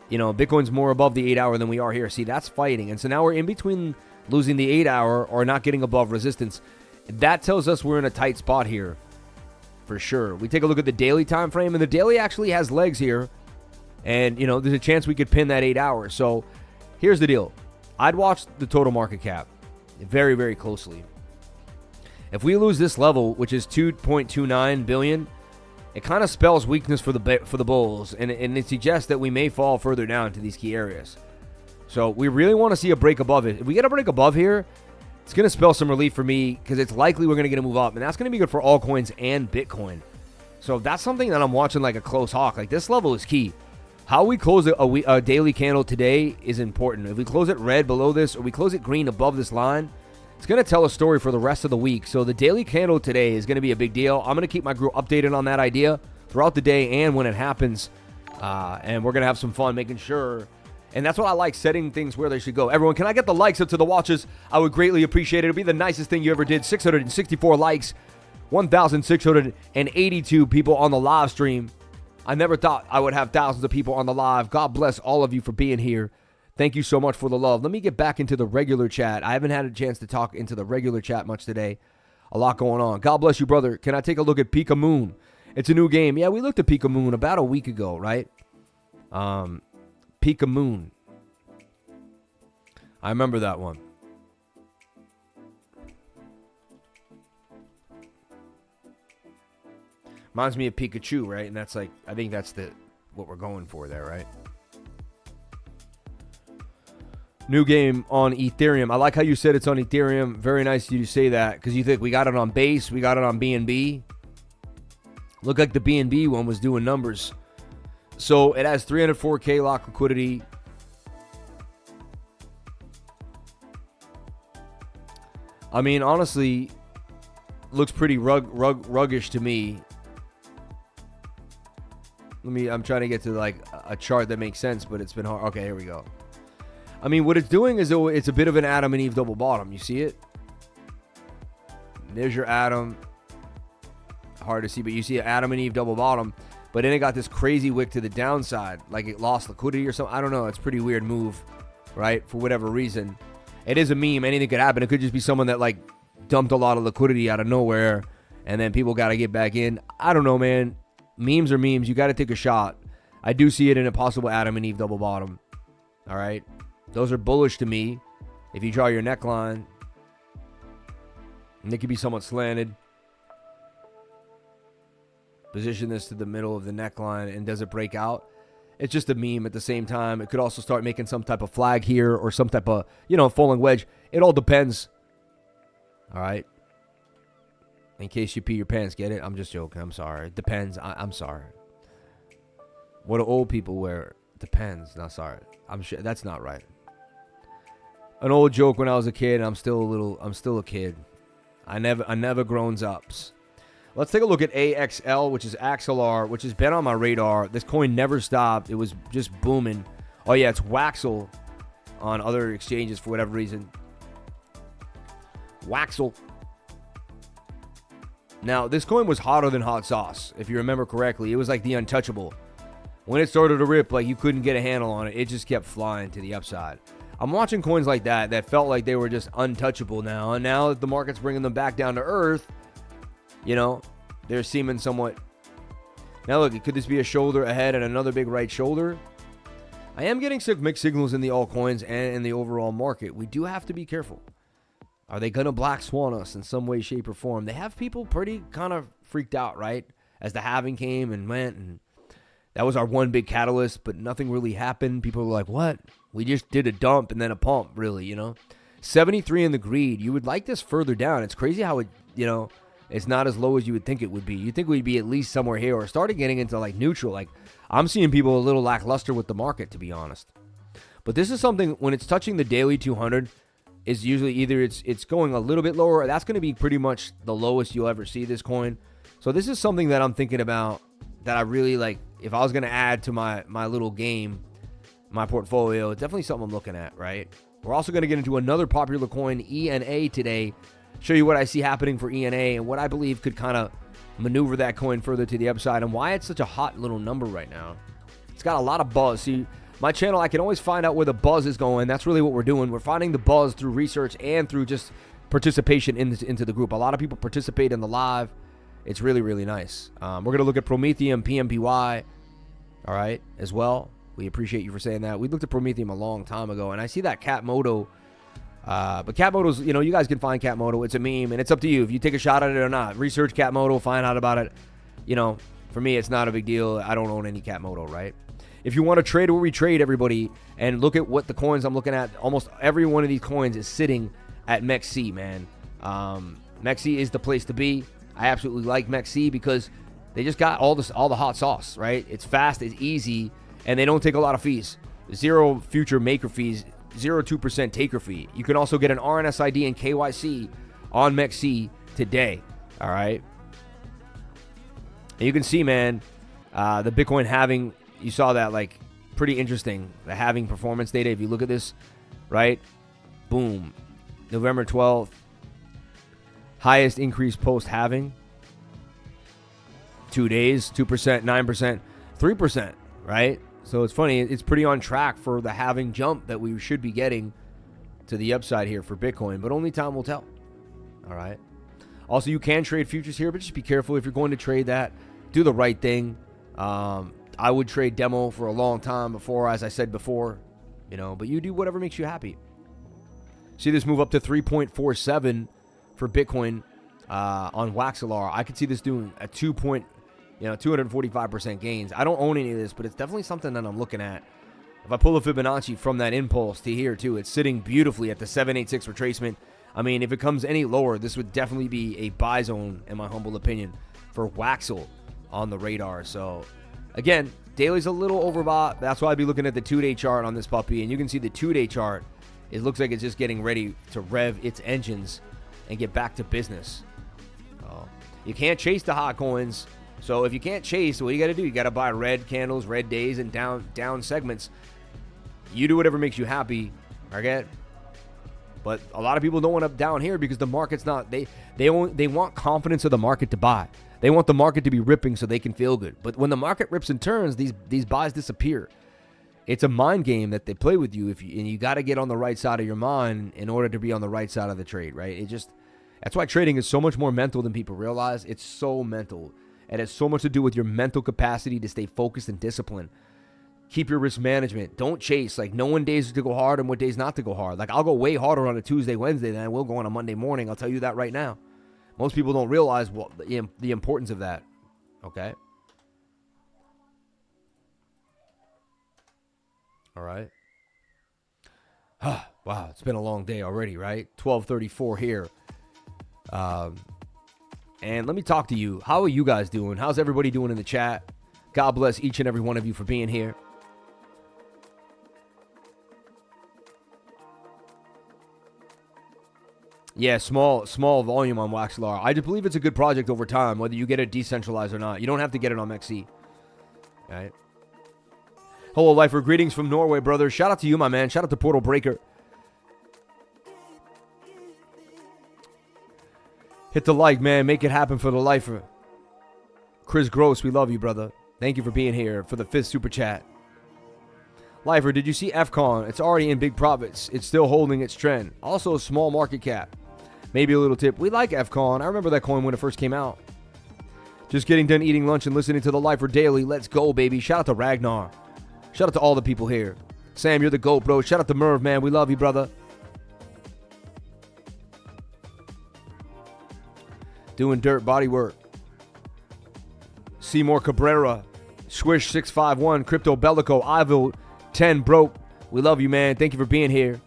You know, Bitcoin's more above the 8-hour than we are here. See, that's fighting. And so now we're in between losing the 8-hour or not getting above resistance. That tells us we're in a tight spot here for sure. We take a look at the daily time frame, and the daily actually has legs here. And, you know, there's a chance we could pin that 8 hours. So here's the deal. I'd watch the total market cap very, very closely. If we lose this level, which is 2.29 billion, it kind of spells weakness for the bulls, and it suggests that we may fall further down to these key areas. So we really want to see a break above it. If we get a break above here, it's going to spell some relief for me, because it's likely we're going to get a move up, and that's going to be good for altcoins and Bitcoin. So that's something that I'm watching like a close hawk. Like, this level is key. How we close a daily candle today is important. If we close it red below this, or we close it green above this line, it's going to tell a story for the rest of the week. So the daily candle today is going to be a big deal. I'm going to keep my group updated on that idea throughout the day and when it happens. And we're going to have some fun making sure. And that's what I like, setting things where they should go. Everyone, can I get the likes up to the watches? I would greatly appreciate it. It'll be the nicest thing you ever did. 664 likes, 1,682 people on the live stream. I never thought I would have thousands of people on the live. God bless all of you for being here. Thank you so much for the love. Let me get back into the regular chat. I haven't had a chance to talk into the regular chat much today. A lot going on. God bless you, brother. Can I take a look at PIKA Moon? It's a new game. Yeah, we looked at PIKA Moon about a week ago, right? PIKA Moon. I remember that one. Reminds me of Pikachu, right? And that's like, I think that's what we're going for there, right? New game on Ethereum. I like how you said it's on Ethereum. Very nice of you to say that, because you think we got it on base, we got it on BNB. Looked like the BNB one was doing numbers. So it has 304K lock liquidity. I mean, honestly, looks pretty ruggish to me. I'm trying to get to like a chart that makes sense, but it's been hard. Okay, here we go. I mean, what it's doing is it's a bit of an Adam and Eve double bottom. You see it? There's your Adam. Hard to see, but you see an Adam and Eve double bottom. But then it got this crazy wick to the downside, like it lost liquidity or something. I don't know. It's a pretty weird move, right? For whatever reason. It is a meme. Anything could happen. It could just be someone that like dumped a lot of liquidity out of nowhere, and then people got to get back in. I don't know, man. Memes are memes. You got to take a shot. I do see it in a possible Adam and Eve double bottom. All right. Those are bullish to me. If you draw your neckline, and it could be somewhat slanted. Position this to the middle of the neckline, and does it break out? It's just a meme at the same time. It could also start making some type of flag here, or some type of, falling wedge. It all depends. All right. In case you pee your pants, get it? I'm just joking. I'm sorry. It depends. I'm sorry. What do old people wear? Depends. Not sorry. I'm sure that's not right. An old joke when I was a kid. I'm still a kid. I never grown ups. Let's take a look at AXL, which is XLR, which has been on my radar. This coin never stopped. It was just booming. Oh yeah, it's WAXL on other exchanges for whatever reason. WAXL. Now, this coin was hotter than hot sauce, if you remember correctly. It was like the untouchable. When it started to rip, like you couldn't get a handle on it. It just kept flying to the upside. I'm watching coins like that felt like they were just untouchable now. And now that the market's bringing them back down to earth, you know, they're seeming somewhat. Now look, could this be a shoulder ahead and another big right shoulder? I am getting some mixed signals in the altcoins and in the overall market. We do have to be careful. Are they going to black swan us in some way, shape, or form? They have people pretty kind of freaked out, right? As the halving came and went, and that was our one big catalyst, but nothing really happened. People were like, what? We just did a dump and then a pump, really, you know? 73 in the greed. You would like this further down. It's crazy how it, you know, it's not as low as you would think it would be. You think we'd be at least somewhere here or started getting into like neutral. Like I'm seeing people a little lackluster with the market, to be honest. But this is something when it's touching the daily 200 is usually either it's going a little bit lower or that's going to be pretty much the lowest you'll ever see this coin. So this is something that I'm thinking about that I really like. If I was going to add to my little game, my portfolio, it's definitely something I'm looking at, right? We're also going to get into another popular coin, ENA, today. Show you what I see happening for ENA and what I believe could kind of maneuver that coin further to the upside and why it's such a hot little number right now. It's got a lot of buzz. See, my channel, I can always find out where the buzz is going. That's really what we're doing. We're finding the buzz through research and through just participation into the group. A lot of people participate in the live. It's really, really nice. We're going to look at Prometheum, PMPY, all right, as well. We appreciate you for saying that. We looked at Prometheum a long time ago, and I see that Catmodo. But Catmodo's, you know, you guys can find Catmodo. It's a meme, and it's up to you if you take a shot at it or not. Research Catmodo, find out about it. You know, for me, it's not a big deal. I don't own any Catmodo, right? If you want to trade where we trade, everybody, and look at what the coins I'm looking at, almost every one of these coins is sitting at MEXC, man. MEXC is the place to be. I absolutely like MEXC because they just got all the hot sauce, right? It's fast, it's easy, and they don't take a lot of fees. Zero future maker fees, 0.2% taker fee. You can also get an RNSID and KYC on MEXC today, all right? And you can see, man, the Bitcoin halving, you saw that, like, pretty interesting. The halving performance data, if you look at this, right? Boom. November 12th. Highest increase post-halving. 2 days, 2%, 9%, 3%, right? So it's funny. It's pretty on track for the halving jump that we should be getting to the upside here for Bitcoin, but only time will tell, all right? Also, you can trade futures here, but just be careful. If you're going to trade that, do the right thing. I would trade demo for a long time before, as I said before, you know, but you do whatever makes you happy. See this move up to 3.47 for Bitcoin on WAXL. I could see this doing a 245% gains. I don't own any of this, but it's definitely something that I'm looking at. If I pull a Fibonacci from that impulse to here too, it's sitting beautifully at the 786 retracement. I mean, if it comes any lower, this would definitely be a buy zone, in my humble opinion, for WAXL on the radar. So again, daily's a little overbought. That's why I'd be looking at the 2-day chart on this puppy, and you can see the 2-day chart. It looks like it's just getting ready to rev its engines and get back to business. You can't chase the hot coins. So if you can't chase, what you got to do? You got to buy red candles, red days, and down segments. You do whatever makes you happy, okay? But a lot of people don't want up down here because the market's not. They want confidence of the market to buy. They want the market to be ripping so they can feel good. But when the market rips and turns, these buys disappear. It's a mind game that they play with you, and you got to get on the right side of your mind in order to be on the right side of the trade, right? That's why trading is so much more mental than people realize. It's so mental. It has so much to do with your mental capacity to stay focused and disciplined. Keep your risk management. Don't chase. Like, know when days to go hard and what days not to go hard. Like, I'll go way harder on a Tuesday, Wednesday than I will go on a Monday morning. I'll tell you that right now. Most people don't realize the importance of that. Okay? All right. Wow, it's been a long day already, right? 12:34 here. And let me talk to you. How are you guys doing? How's everybody doing in the chat? God bless each and every one of you for being here. Yeah, small volume on WAXL. I just believe it's a good project over time, whether you get it decentralized or not. You don't have to get it on MEXC. All right. Hello, Lifer. Greetings from Norway, brother. Shout out to you, my man. Shout out to Portal Breaker. Hit the like, man. Make it happen for the Lifer. Chris Gross, we love you, brother. Thank you for being here for the 5th super chat. Lifer, did you see FCon? It's already in big profits. It's still holding its trend. Also a small market cap. Maybe a little tip. We like FCon. I remember that coin when it first came out. Just getting done eating lunch and listening to the Lifer Daily. Let's go, baby. Shout out to Ragnar. Shout out to all the people here. Sam, you're the GOAT, bro. Shout out to Merv, man. We love you, brother. Doing dirt body work. Seymour Cabrera. Swish 651. Crypto Bellico. Ivo 10 broke. We love you, man. Thank you for being here.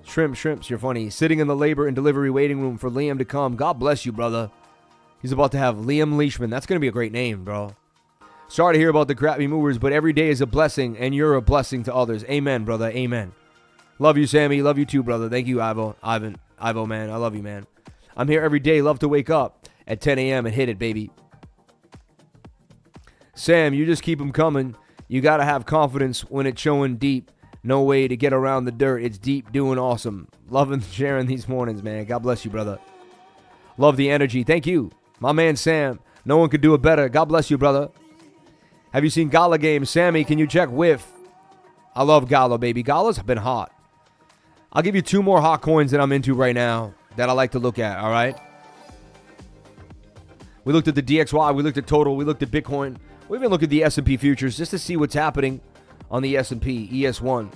Shrimps, you're funny. Sitting in the labor and delivery waiting room for Liam to come. God bless you, brother. He's about to have Liam Leishman. That's going to be a great name, bro. Sorry to hear about the crappy movers, but every day is a blessing, and you're a blessing to others. Amen, brother. Amen. Love you, Sammy. Love you too, brother. Thank you, Ivo, man. I love you, man. I'm here every day. Love to wake up at 10 a.m. and hit it, baby. Sam, you just keep them coming. You got to have confidence when it's showing deep. No way to get around the dirt. It's deep, doing awesome. Loving sharing these mornings, man. God bless you, brother. Love the energy. Thank you. My man, Sam. No one could do it better. God bless you, brother. Have you seen Gala games? Sammy, can you check whiff? I love Gala, baby. Gala's been hot. I'll give you 2 more hot coins that I'm into right now that I like to look at, all right? We looked at the DXY. We looked at Total. We looked at Bitcoin. We even looked at the S&P futures just to see what's happening on the S&P, ES1.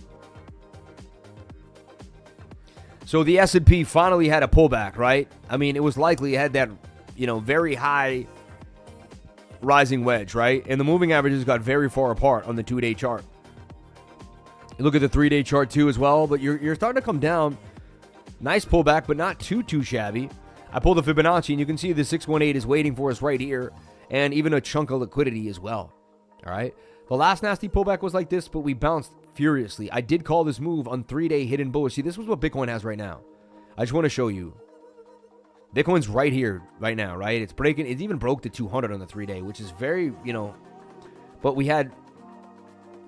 So the S&P finally had a pullback, right? I mean, it was likely it had that, very high rising wedge, right? And the moving averages got very far apart on the 2-day chart. You look at the 3-day chart too as well, but you're starting to come down. Nice pullback, but not too shabby. I pulled the Fibonacci, and you can see the 618 is waiting for us right here, and even a chunk of liquidity as well. All right? The last nasty pullback was like this, but we bounced furiously. I did call this move on 3-day hidden bullish. See, this was what Bitcoin has right now. I just want to show you. Bitcoin's right here, right now, right? It's breaking. It even broke to 200 on the 3-day, which is very, But we had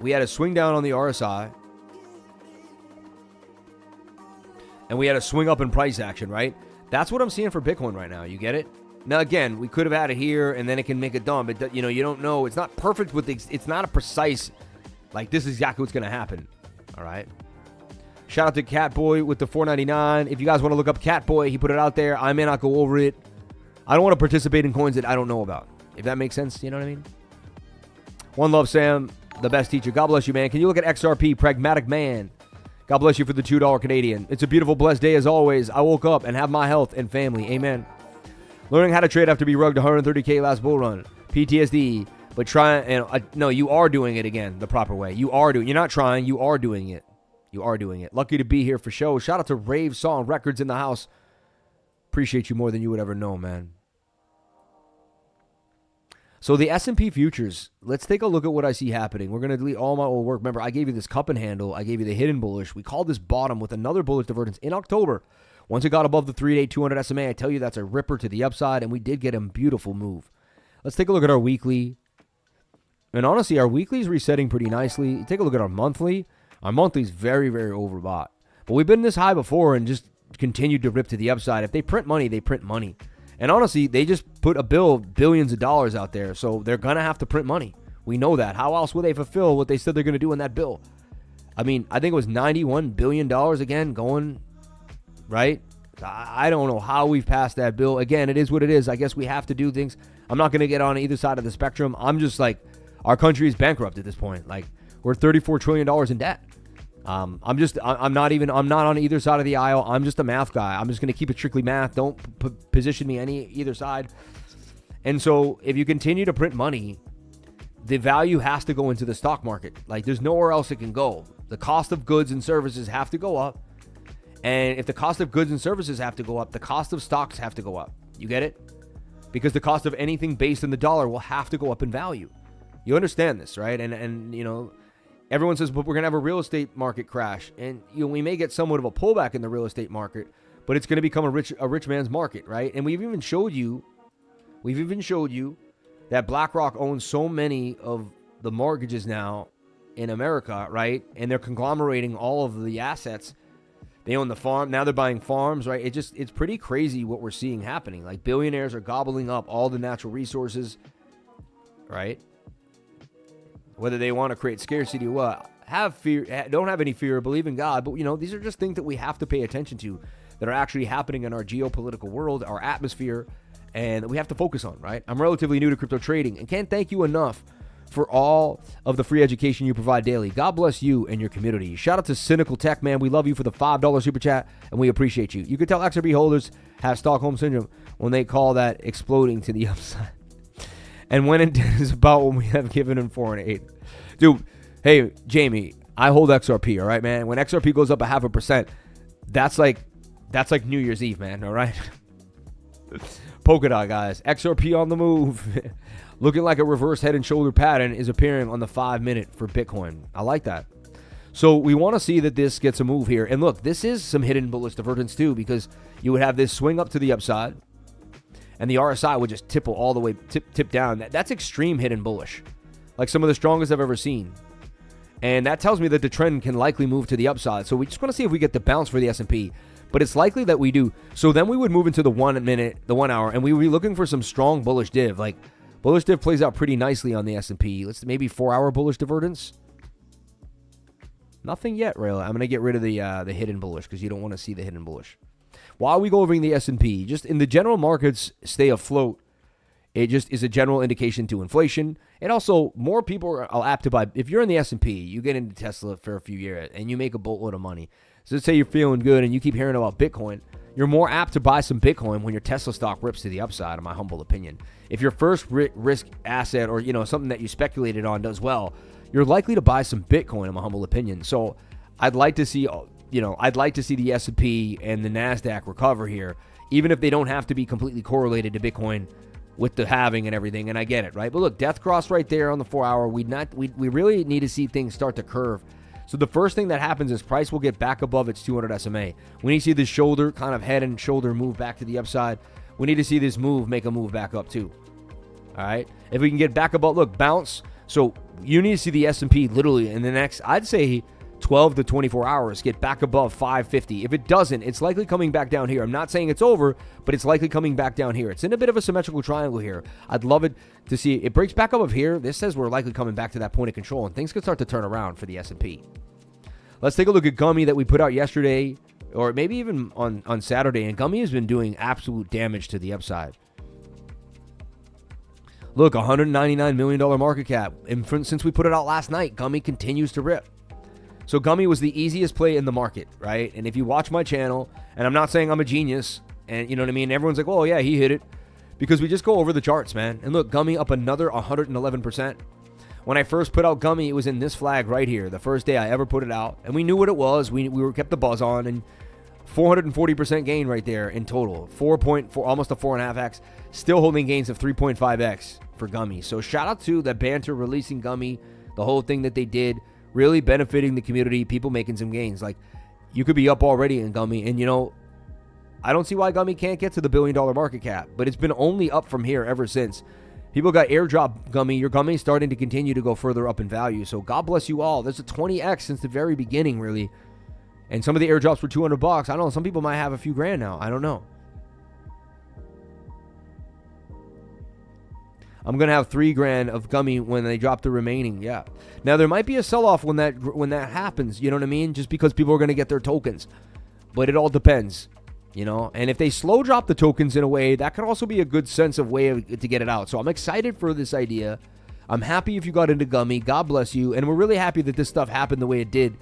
a swing down on the RSI. And we had a swing up in price action, right? That's what I'm seeing for Bitcoin right now. You get it? Now, again, we could have had it here, and then it can make it dumb. But, you don't know. It's not perfect with it's not a precise, this is exactly what's going to happen. All right? Shout out to Catboy with the $4.99. If you guys want to look up Catboy, he put it out there. I may not go over it. I don't want to participate in coins that I don't know about. If that makes sense, you know what I mean? One love, Sam, the best teacher. God bless you, man. Can you look at XRP, Pragmatic Man? God bless you for the $2 Canadian. It's a beautiful, blessed day as always. I woke up and have my health and family. Amen. Learning how to trade after being rugged 130K last bull run. PTSD. But no, you are doing it again the proper way. You're not trying. You are doing it. You are doing it. Lucky to be here for show. Shout out to Rave Song Records in the house. Appreciate you more than you would ever know, man. So the S&P futures, let's take a look at what I see happening. We're going to delete all my old work. Remember, I gave you this cup and handle. I gave you the hidden bullish. We called this bottom with another bullish divergence in October. Once it got above the 3-day 200 SMA, I tell you that's a ripper to the upside, and we did get a beautiful move. Let's take a look at our weekly. And honestly, our weekly is resetting pretty nicely. Take a look at our monthly. Our monthly is very, very overbought. But we've been this high before and just continued to rip to the upside. If they print money, they print money. And honestly, they just put billions of dollars out there. So they're going to have to print money. We know that. How else will they fulfill what they said they're going to do in that bill? I mean, I think it was $91 billion again going, right? I don't know how we've passed that bill. Again, it is what it is. I guess we have to do things. I'm not going to get on either side of the spectrum. I'm just our country is bankrupt at this point. We're $34 trillion in debt. I'm not on either side of the aisle. I'm just a math guy. I'm just going to keep it strictly math. Don't position me either side. And so if you continue to print money, the value has to go into the stock market. There's nowhere else it can go. The cost of goods and services have to go up. And if the cost of goods and services have to go up, the cost of stocks have to go up. You get it? Because the cost of anything based in the dollar will have to go up in value. You understand this, right? And everyone says, but we're going to have a real estate market crash. And we may get somewhat of a pullback in the real estate market, but it's going to become a rich man's market, right? And we've even showed you that BlackRock owns so many of the mortgages now in America, right? And they're conglomerating all of the assets. They own the farm. Now they're buying farms, right? It's pretty crazy what we're seeing happening. Billionaires are gobbling up all the natural resources, right? Whether they want to create scarcity or what, have fear, don't have any fear, believe in God. But, these are just things that we have to pay attention to that are actually happening in our geopolitical world, our atmosphere, and that we have to focus on, right? I'm relatively new to crypto trading and can't thank you enough for all of the free education you provide daily. God bless you and your community. Shout out to Cynical Tech, man. We love you for the $5 super chat, and we appreciate you. You can tell XRP holders have Stockholm Syndrome when they call that exploding to the upside. And when it is about when we have given in 4 and 8. Dude, hey, Jamie, I hold XRP, all right, man? When XRP goes up 0.5%, that's like New Year's Eve, man, all right? Polkadot, guys. XRP on the move. Looking like a reverse head and shoulder pattern is appearing on the 5-minute for Bitcoin. I like that. So we want to see that this gets a move here. And look, this is some hidden bullish divergence too, because you would have this swing up to the upside and the RSI would just tip all the way, tip down. That's extreme hidden bullish. Like some of the strongest I've ever seen. And that tells me that the trend can likely move to the upside. So we just want to see if we get the bounce for the S&P. But it's likely that we do. So then we would move into the 1 minute, the 1 hour, and we would be looking for some strong bullish div. Like bullish div plays out pretty nicely on the S&P. Let's maybe 4-hour bullish divergence. Nothing yet, really. I'm going to get rid of the hidden bullish because you don't want to see the hidden bullish. While we go over the S&P, just in the general markets stay afloat, it just is a general indication to inflation. And also, more people are apt to buy. If you're in the S&P, you get into Tesla for a few years, and you make a boatload of money. So let's say you're feeling good and you keep hearing about Bitcoin. You're more apt to buy some Bitcoin when your Tesla stock rips to the upside, in my humble opinion. If your first risk asset or something that you speculated on does well, you're likely to buy some Bitcoin, in my humble opinion. So I'd like to see, the S&P and the NASDAQ recover here, even if they don't have to be completely correlated to Bitcoin with the halving and everything. And I get it, right? But look, death cross right there on the 4-hour. We really need to see things start to curve. So the first thing that happens is price will get back above its 200 SMA. We need to see this shoulder, kind of head and shoulder move back to the upside. We need to see this move make a move back up too. All right? If we can get back above, look, bounce. So you need to see the S&P literally in the next, I'd say 12 to 24 hours, get back above 550. If it doesn't, it's likely coming back down here. I'm not saying it's over, but it's likely coming back down here. It's in a bit of a symmetrical triangle here. I'd love it to see it breaks back up of here. This says we're likely coming back to that point of control, and things could start to turn around for the S&P. Let's take a look at Gummy that we put out yesterday, or maybe even on Saturday, and Gummy has been doing absolute damage to the upside. Look, $199 million market cap. And since we put it out last night, Gummy continues to rip. So Gummy was the easiest play in the market, right? And if you watch my channel, and I'm not saying I'm a genius, and you know what I mean? Everyone's like, oh yeah, he hit it. Because we just go over the charts, man. And look, Gummy up another 111%. When I first put out Gummy, it was in this flag right here, the first day I ever put it out. And we knew what it was. We kept the buzz on, and 440% gain right there in total. 4.4, almost a 4.5x. Still holding gains of 3.5x for Gummy. So shout out to the banter releasing Gummy, the whole thing that they did, really benefiting the community, people making some gains. Like, you could be up already in Gummy, and I don't see why Gummy can't get to the $1 billion market cap, but it's been only up from here ever since. People got airdrop Gummy. Your Gummy is starting to continue to go further up in value. So God bless you all. There's a 20x since the very beginning, really. And some of the airdrops were $200. I don't know. Some people might have a few grand now. I don't know. I'm going to have $3,000 of Gummy when they drop the remaining. Yeah. Now, there might be a sell-off when that happens. You know what I mean? Just because people are going to get their tokens. But it all depends. And if they slow drop the tokens in a way, that could also be a good sense of way to get it out. So I'm excited for this idea. I'm happy if you got into Gummy. God bless you. And we're really happy that this stuff happened the way it did,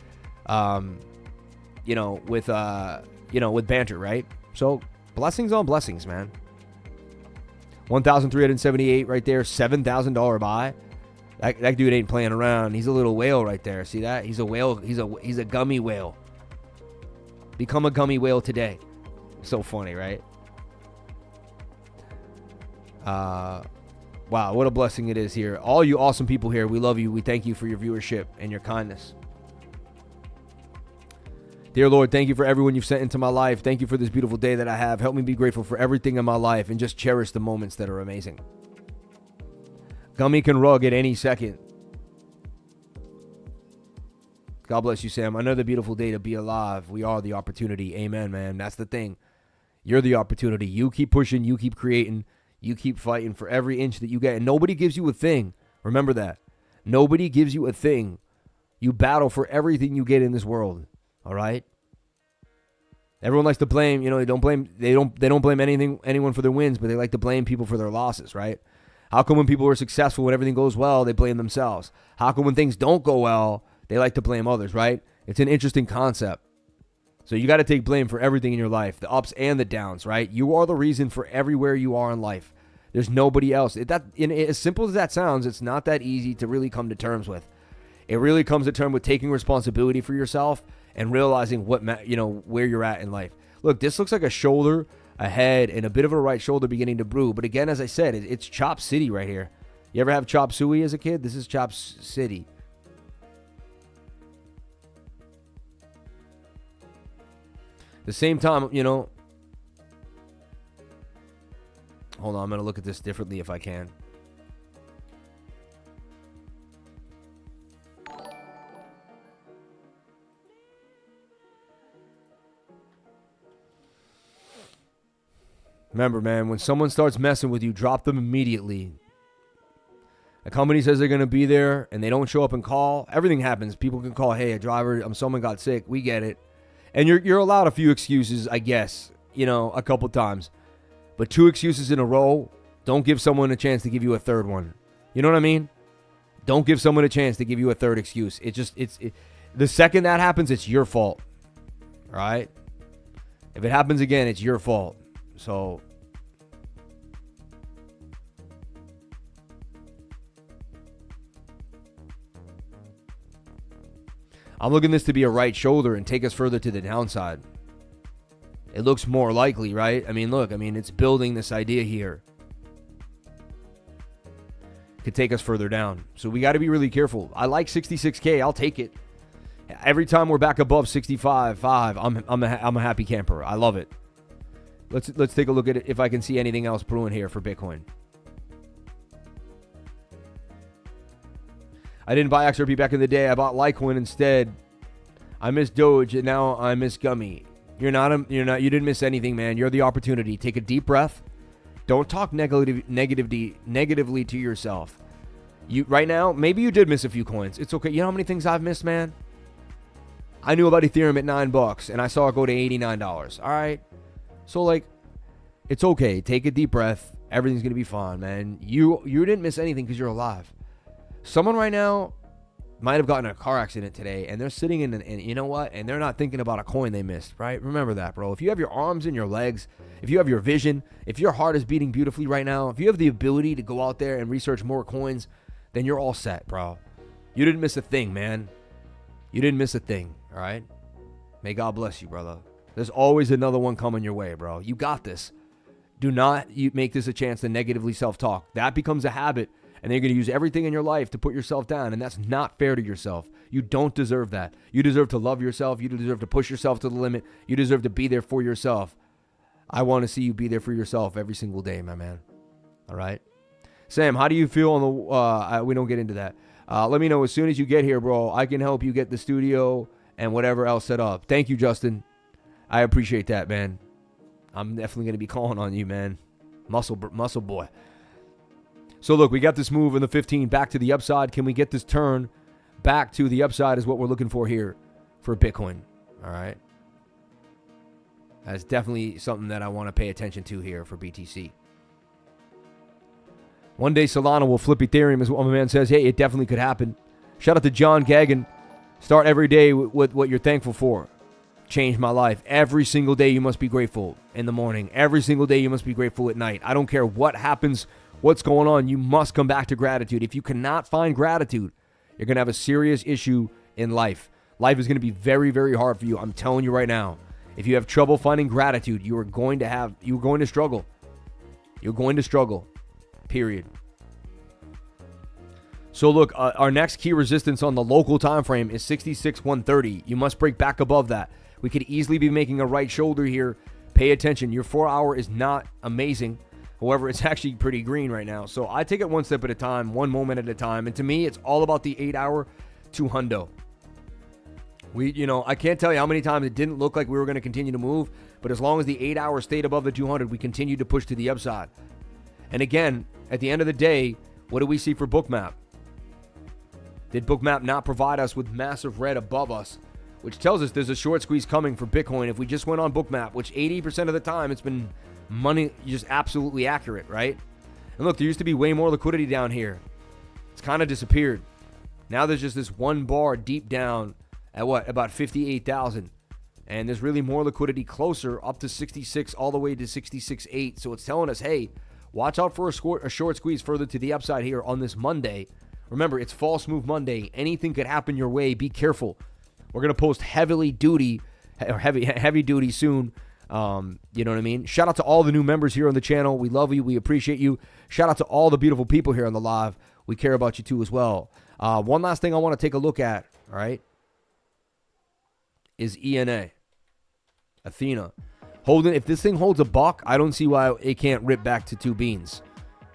with banter, right? So blessings on blessings, man. 1,378 right there, $7,000 buy. That dude ain't playing around. He's a little whale right there. See that? He's a whale. He's a Gummy whale. Become a Gummy whale today. So funny, right? Wow, what a blessing it is here. All you awesome people here, we love you. We thank you for your viewership and your kindness. Dear Lord, thank you for everyone you've sent into my life. Thank you for this beautiful day that I have. Help me be grateful for everything in my life and just cherish the moments that are amazing. Gummy can rug at any second. God bless you, Sam. Another beautiful day to be alive. We are the opportunity. Amen, man. That's the thing. You're the opportunity. You keep pushing. You keep creating. You keep fighting for every inch that you get. And nobody gives you a thing. Remember that. Nobody gives you a thing You battle for everything you get in this world. All right? Everyone likes to blame, they don't blame anyone for their wins, but they like to blame people for their losses, right? How come when people are successful, when everything goes well, they blame themselves? How come when things don't go well, they like to blame others, right? It's an interesting concept. So you got to take blame for everything in your life, the ups and the downs, right? You are the reason for everywhere you are in life. There's nobody else. As simple as that sounds, it's not that easy to really come to terms with. It really comes to terms with taking responsibility for yourself and realizing where you're at in life. Look, this looks like a shoulder, a head, and a bit of a right shoulder beginning to brew. But again, as I said, it's Chop City right here. You ever have Chop Suey as a kid? This is Chop City. The same time, hold on, I'm going to look at this differently if I can. Remember, man, when someone starts messing with you, drop them immediately. A company says they're going to be there and they don't show up and call. Everything happens. People can call, hey, a driver, someone got sick. We get it. And you're allowed a few excuses, I guess, a couple times. But 2 excuses in a row, don't give someone a chance to give you a third one. You know what I mean? Don't give someone a chance to give you a third excuse. The second that happens, it's your fault. All right? If it happens again, it's your fault. So I'm looking this to be a right shoulder and take us further to the downside. It looks more likely, right? It's building this idea here. Could take us further down. So we got to be really careful. I like 66K. I'll take it. Every time we're back above 65.5, I'm a happy camper. I love it. Let's take a look at it if I can see anything else brewing here for Bitcoin. I didn't buy XRP back in the day. I bought Litecoin instead. I missed Doge and now I miss Gummy. You didn't miss anything, man. You're the opportunity. Take a deep breath. Don't talk negatively to yourself. Right now, maybe you did miss a few coins. It's okay. You know how many things I've missed, man? I knew about Ethereum at $9 and I saw it go to $89. All right. So it's okay. Take a deep breath. Everything's going to be fine, man. You didn't miss anything because you're alive. Someone right now might have gotten in a car accident today and they're sitting and you know what? And they're not thinking about a coin they missed, right? Remember that, bro. If you have your arms and your legs, if you have your vision, if your heart is beating beautifully right now, if you have the ability to go out there and research more coins, then you're all set, bro. You didn't miss a thing, man. You didn't miss a thing, all right? May God bless you, brother. There's always another one coming your way, bro. You got this. Do not make this a chance to negatively self-talk. That becomes a habit. And then you're going to use everything in your life to put yourself down. And that's not fair to yourself. You don't deserve that. You deserve to love yourself. You deserve to push yourself to the limit. You deserve to be there for yourself. I want to see you be there for yourself every single day, my man. All right? Sam, how do you feel on the... we don't get into that. Let me know as soon as you get here, bro. I can help you get the studio and whatever else set up. Thank you, Justin. I appreciate that, man. I'm definitely going to be calling on you, man. Muscle boy. So look, we got this move in the 15 back to the upside. Can we get this turn back to the upside is what we're looking for here for Bitcoin. All right. That's definitely something that I want to pay attention to here for BTC. One day Solana will flip Ethereum is what my man says. Hey, it definitely could happen. Shout out to John Gaggan. Start every day with what you're thankful for. Changed my life. Every single day you must be grateful in the morning. Every single day you must be grateful at night. I don't care what happens, what's going on. You must come back to gratitude. If you cannot find gratitude, you're going to have a serious issue in life. Life is going to be very, very hard for you. I'm telling you right now. If you have trouble finding gratitude, you're going to struggle. You're going to struggle. Period. So look, our next key resistance on the local time frame is 66,130. You must break back above that. We could easily be making a right shoulder here. Pay attention. Your 4 hour is not amazing. However, it's actually pretty green right now. So I take it one step at a time, one moment at a time. And to me, it's all about the 8 hour to hundo. I can't tell you how many times it didn't look like we were going to continue to move. But as long as the 8 hour stayed above the 200, we continued to push to the upside. And again, at the end of the day, what do we see for BOOKMAP? Did BOOKMAP not provide us with massive red above us, which tells us there's a short squeeze coming for Bitcoin if we just went on BOOKMAP, which 80% of the time it's been money just absolutely accurate, right? And look, there used to be way more liquidity down here. It's kind of disappeared. Now there's just this one bar deep down at what? About 58,000. And there's really more liquidity closer up to 66 all the way to 66.8. So it's telling us, hey, watch out for a short squeeze further to the upside here on this Monday. Remember, it's False Move Monday. Anything could happen your way. Be careful. We're going to post heavy duty soon. You know what I mean? Shout out to all the new members here on the channel. We love you. We appreciate you. Shout out to all the beautiful people here on the live. We care about you too as well. One last thing I want to take a look at, all right, is ENA. Athena. If this thing holds a buck, I don't see why it can't rip back to 2 beans.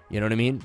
You know what I mean?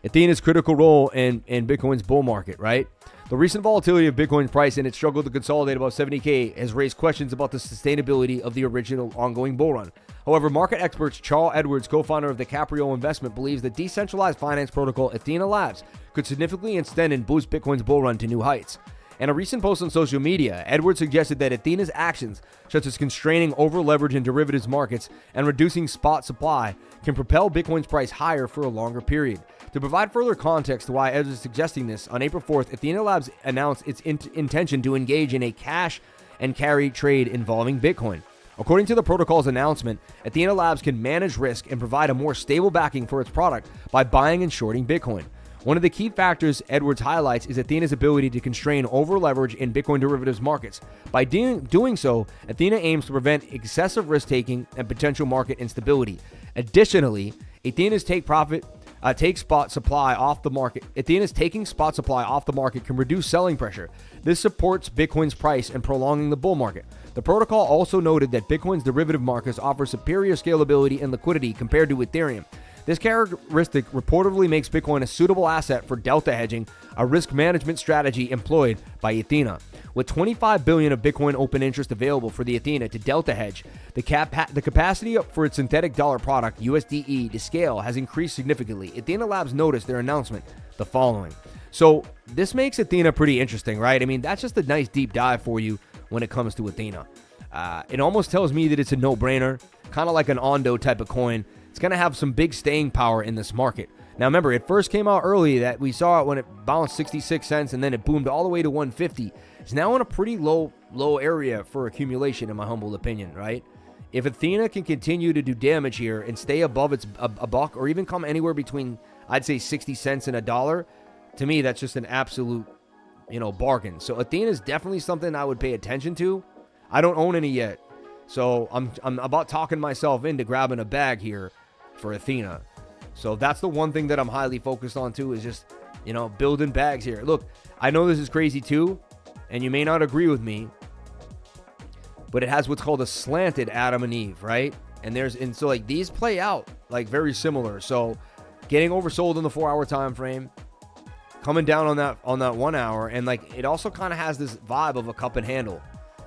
Athena's critical role in Bitcoin's bull market, right? The recent volatility of Bitcoin's price and its struggle to consolidate about 70K has raised questions about the sustainability of the original ongoing bull run. However, market experts Charles Edwards, co-founder of the Caprio Investment, believes the decentralized finance protocol Athena Labs could significantly extend and boost Bitcoin's bull run to new heights. In a recent post on social media, Edwards suggested that Athena's actions, such as constraining over-leverage in derivatives markets and reducing spot supply, can propel Bitcoin's price higher for a longer period. To provide further context to why Edwards is suggesting this, on April 4th, Athena Labs announced its intention to engage in a cash and carry trade involving Bitcoin. According to the protocol's announcement, Athena Labs can manage risk and provide a more stable backing for its product by buying and shorting Bitcoin. One of the key factors Edwards highlights is Athena's ability to constrain over-leverage in Bitcoin derivatives markets. By doing so, Athena aims to prevent excessive risk-taking and potential market instability. Additionally, Athena's taking spot supply off the market can reduce selling pressure. This supports Bitcoin's price and prolonging the bull market. The protocol also noted that Bitcoin's derivative markets offer superior scalability and liquidity compared to Ethereum. This characteristic reportedly makes Bitcoin a suitable asset for delta hedging, a risk management strategy employed by Athena. With 25 billion of Bitcoin open interest available for the Athena to delta hedge, the capacity for its synthetic dollar product, USDE, to scale has increased significantly. Athena Labs noticed their announcement the following. So this makes Athena pretty interesting, right? I mean, that's just a nice deep dive for you when it comes to Athena. It almost tells me that it's a no-brainer, kind of like an Ondo type of coin. It's going to have some big staying power in this market. Now, remember, it first came out early that we saw it when it bounced 66 cents and then it boomed all the way to 150. It's now in a pretty low area for accumulation, in my humble opinion, right? If Athena can continue to do damage here and stay above a buck or even come anywhere between, I'd say, 60 cents and $1, to me, that's just an absolute, bargain. So Athena is definitely something I would pay attention to. I don't own any yet. So I'm about talking myself into grabbing a bag here for Athena. So that's the one thing that I'm highly focused on too, is just, building bags here. Look, I know this is crazy too, and you may not agree with me, but it has what's called a slanted Adam and Eve, right? And so like these play out like very similar. So getting oversold in the 4-hour time frame, coming down on that 1 hour, and like it also kind of has this vibe of a cup and handle.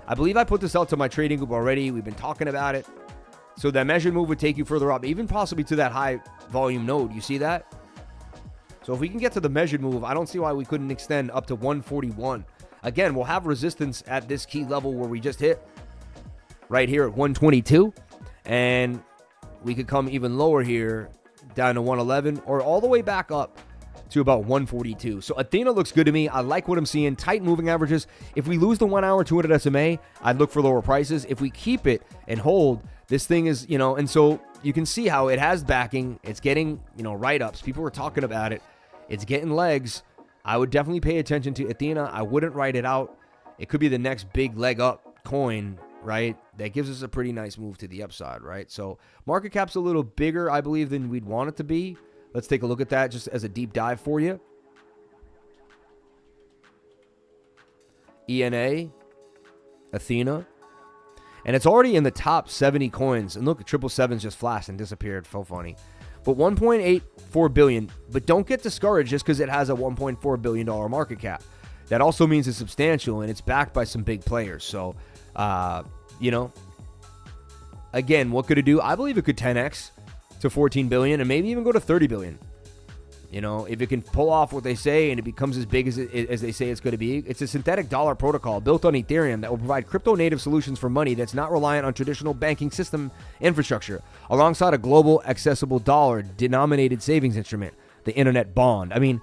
I believe I put this out to my trading group already. We've been talking about it. So that measured move would take you further up, even possibly to that high volume node. You see that? So if we can get to the measured move, I don't see why we couldn't extend up to 141. Again, we'll have resistance at this key level where we just hit right here at 122. And we could come even lower here down to 111 or all the way back up to about 142. So Athena looks good to me. I like what I'm seeing. Tight moving averages. If we lose the 1 hour 200 SMA, I'd look for lower prices. If we keep it and hold, this thing is, and so you can see how it has backing. It's getting, write-ups. People were talking about it. It's getting legs. I would definitely pay attention to Athena. I wouldn't write it out. It could be the next big leg up coin, right? That gives us a pretty nice move to the upside, right? So market cap's a little bigger, I believe, than we'd want it to be. Let's take a look at that just as a deep dive for you. ENA, Athena. And it's already in the top 70 coins. And look, 777's just flashed and disappeared. So funny. But 1.84 billion. But don't get discouraged just because it has a $1.4 billion market cap. That also means it's substantial and it's backed by some big players. So, again, what could it do? I believe it could 10x to 14 billion and maybe even go to 30 billion. You know, if it can pull off what they say and it becomes as big as they say it's going to be, it's a synthetic dollar protocol built on Ethereum that will provide crypto-native solutions for money that's not reliant on traditional banking system infrastructure, alongside a global accessible dollar-denominated savings instrument, the internet bond. I mean,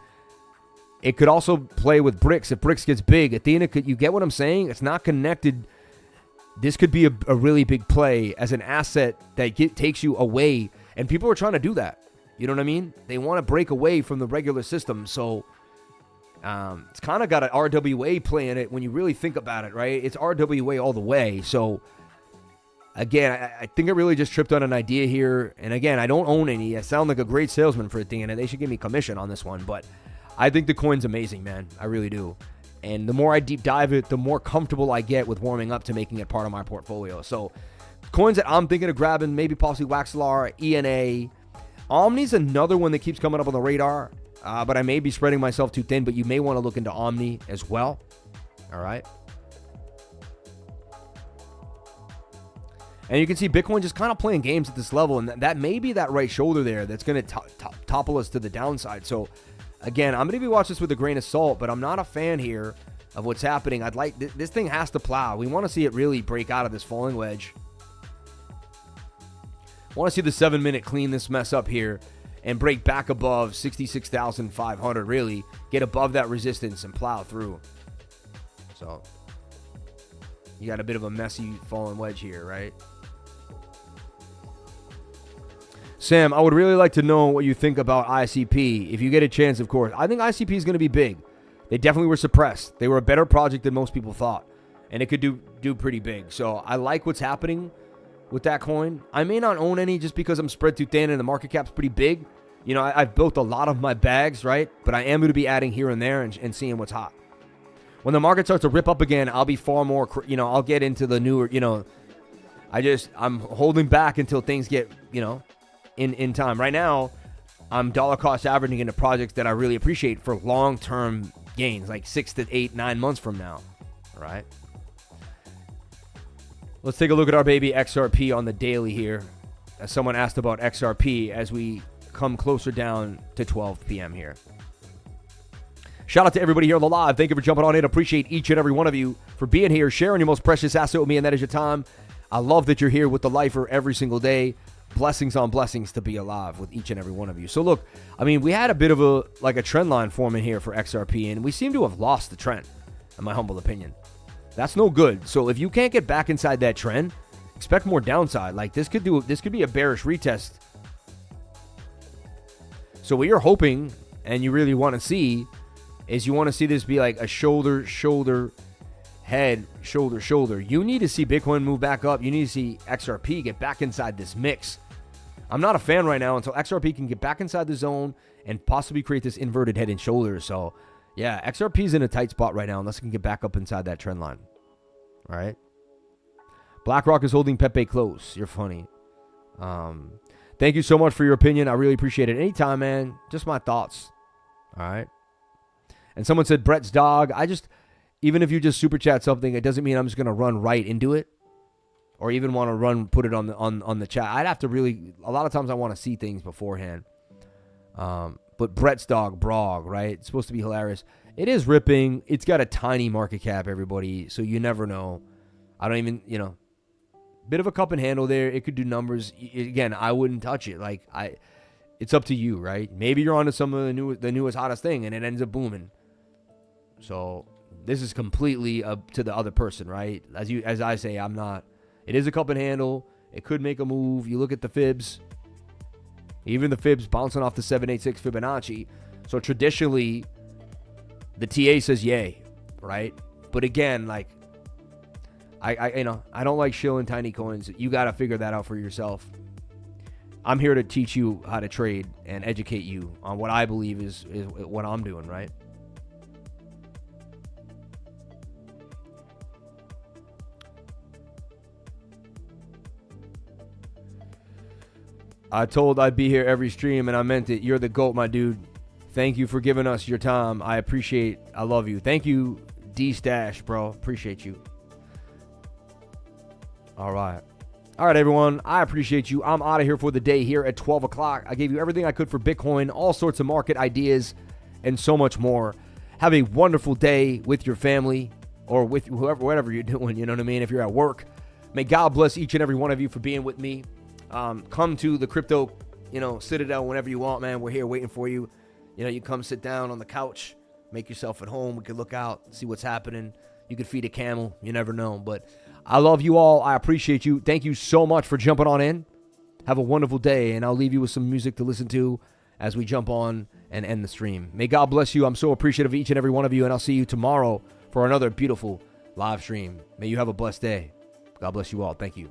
it could also play with BRICS. If BRICS gets big, Athena could, you get what I'm saying? It's not connected. This could be a really big play as an asset that takes you away, and people are trying to do that. You know what I mean? They want to break away from the regular system. So it's kind of got an RWA play in it when you really think about it, right? It's RWA all the way. So again, I think I really just tripped on an idea here. And again, I don't own any. I sound like a great salesman for a thing, and they should give me commission on this one. But I think the coin's amazing, man. I really do. And the more I deep dive it, the more comfortable I get with warming up to making it part of my portfolio. So coins that I'm thinking of grabbing, maybe possibly WAXL, ENA. Omni's another one that keeps coming up on the radar, but I may be spreading myself too thin, but you may want to look into Omni as well. All right. And you can see Bitcoin just kind of playing games at this level, and that may be that right shoulder there that's going to topple us to the downside. So, again, I'm going to be watching this with a grain of salt, but I'm not a fan here of what's happening. I'd like this thing has to plow. We want to see it really break out of this falling wedge. I want to see the 7-minute clean this mess up here and break back above 66,500, really. Get above that resistance and plow through. So, you got a bit of a messy falling wedge here, right? Sam, I would really like to know what you think about ICP. If you get a chance, of course. I think ICP is going to be big. They definitely were suppressed. They were a better project than most people thought. And it could do pretty big. So, I like what's happening with that coin. I may not own any just because I'm spread too thin and the market cap's pretty big. You know, I've built a lot of my bags, right? But I am going to be adding here and there and seeing what's hot. When the market starts to rip up again, I'll be far more, you know, I'll get into the newer, you know, I'm holding back until things get, you know, in time. Right now, I'm dollar cost averaging into projects that I really appreciate for long-term gains, like 6 to 8, 9 months from now, all right? Let's take a look at our baby XRP on the daily here. As someone asked about XRP as we come closer down to 12 p.m. here. Shout out to everybody here on the live. Thank you for jumping on in. Appreciate each and every one of you for being here, sharing your most precious asset with me, and that is your time. I love that you're here with the lifer every single day. Blessings on blessings to be alive with each and every one of you. So look, I mean, we had a bit of a trend line forming here for XRP, and we seem to have lost the trend, in my humble opinion. That's no good. So if you can't get back inside that trend, expect more downside. Like this could be a bearish retest. So what you're hoping and you really want to see is you want to see this be like a shoulder, shoulder, head, shoulder, shoulder. You need to see Bitcoin move back up. You need to see XRP get back inside this mix. I'm not a fan right now until XRP can get back inside the zone and possibly create this inverted head and shoulders. So yeah, XRP's in a tight spot right now unless it can get back up inside that trend line. All right. BlackRock is holding Pepe close. You're funny. Thank you so much for your opinion. I really appreciate it. Anytime, man. Just my thoughts. All right. And someone said Brett's dog. Even if you just super chat something, it doesn't mean I'm just going to run right into it or even want to put it on the chat. I'd have to really, a lot of times I want to see things beforehand. But Brett's dog, Brog, right? It's supposed to be hilarious. It is ripping. It's got a tiny market cap, everybody. So you never know. I don't even, you know, bit of a cup and handle there. It could do numbers. Again, I wouldn't touch it. It's up to you, right? Maybe you're onto some of the newest, hottest thing and it ends up booming. So this is completely up to the other person, right? As I say, I'm not. It is a cup and handle. It could make a move. You look at the fibs. Even the fibs bouncing off the 786 Fibonacci. So traditionally, the TA says yay, right? But again, like, I don't like shilling tiny coins. You got to figure that out for yourself. I'm here to teach you how to trade and educate you on what I believe is what I'm doing, right? I told I'd be here every stream, and I meant it. You're the GOAT, my dude. Thank you for giving us your time. I love you. Thank you, D-Stash, bro. Appreciate you. All right. All right, everyone. I appreciate you. I'm out of here for the day here at 12 o'clock. I gave you everything I could for Bitcoin, all sorts of market ideas, and so much more. Have a wonderful day with your family or with whatever you're doing. You know what I mean? If you're at work, may God bless each and every one of you for being with me. Come to the crypto, Citadel whenever you want, man. We're here waiting for you. You come sit down on the couch, make yourself at home. We could look out, see what's happening. You could feed a camel. You never know. But I love you all. I appreciate you. Thank you so much for jumping on in. Have a wonderful day, and I'll leave you with some music to listen to as we jump on and end the stream. May God bless you. I'm so appreciative of each and every one of you, and I'll see you tomorrow for another beautiful live stream. May you have a blessed day. God bless you all. Thank you.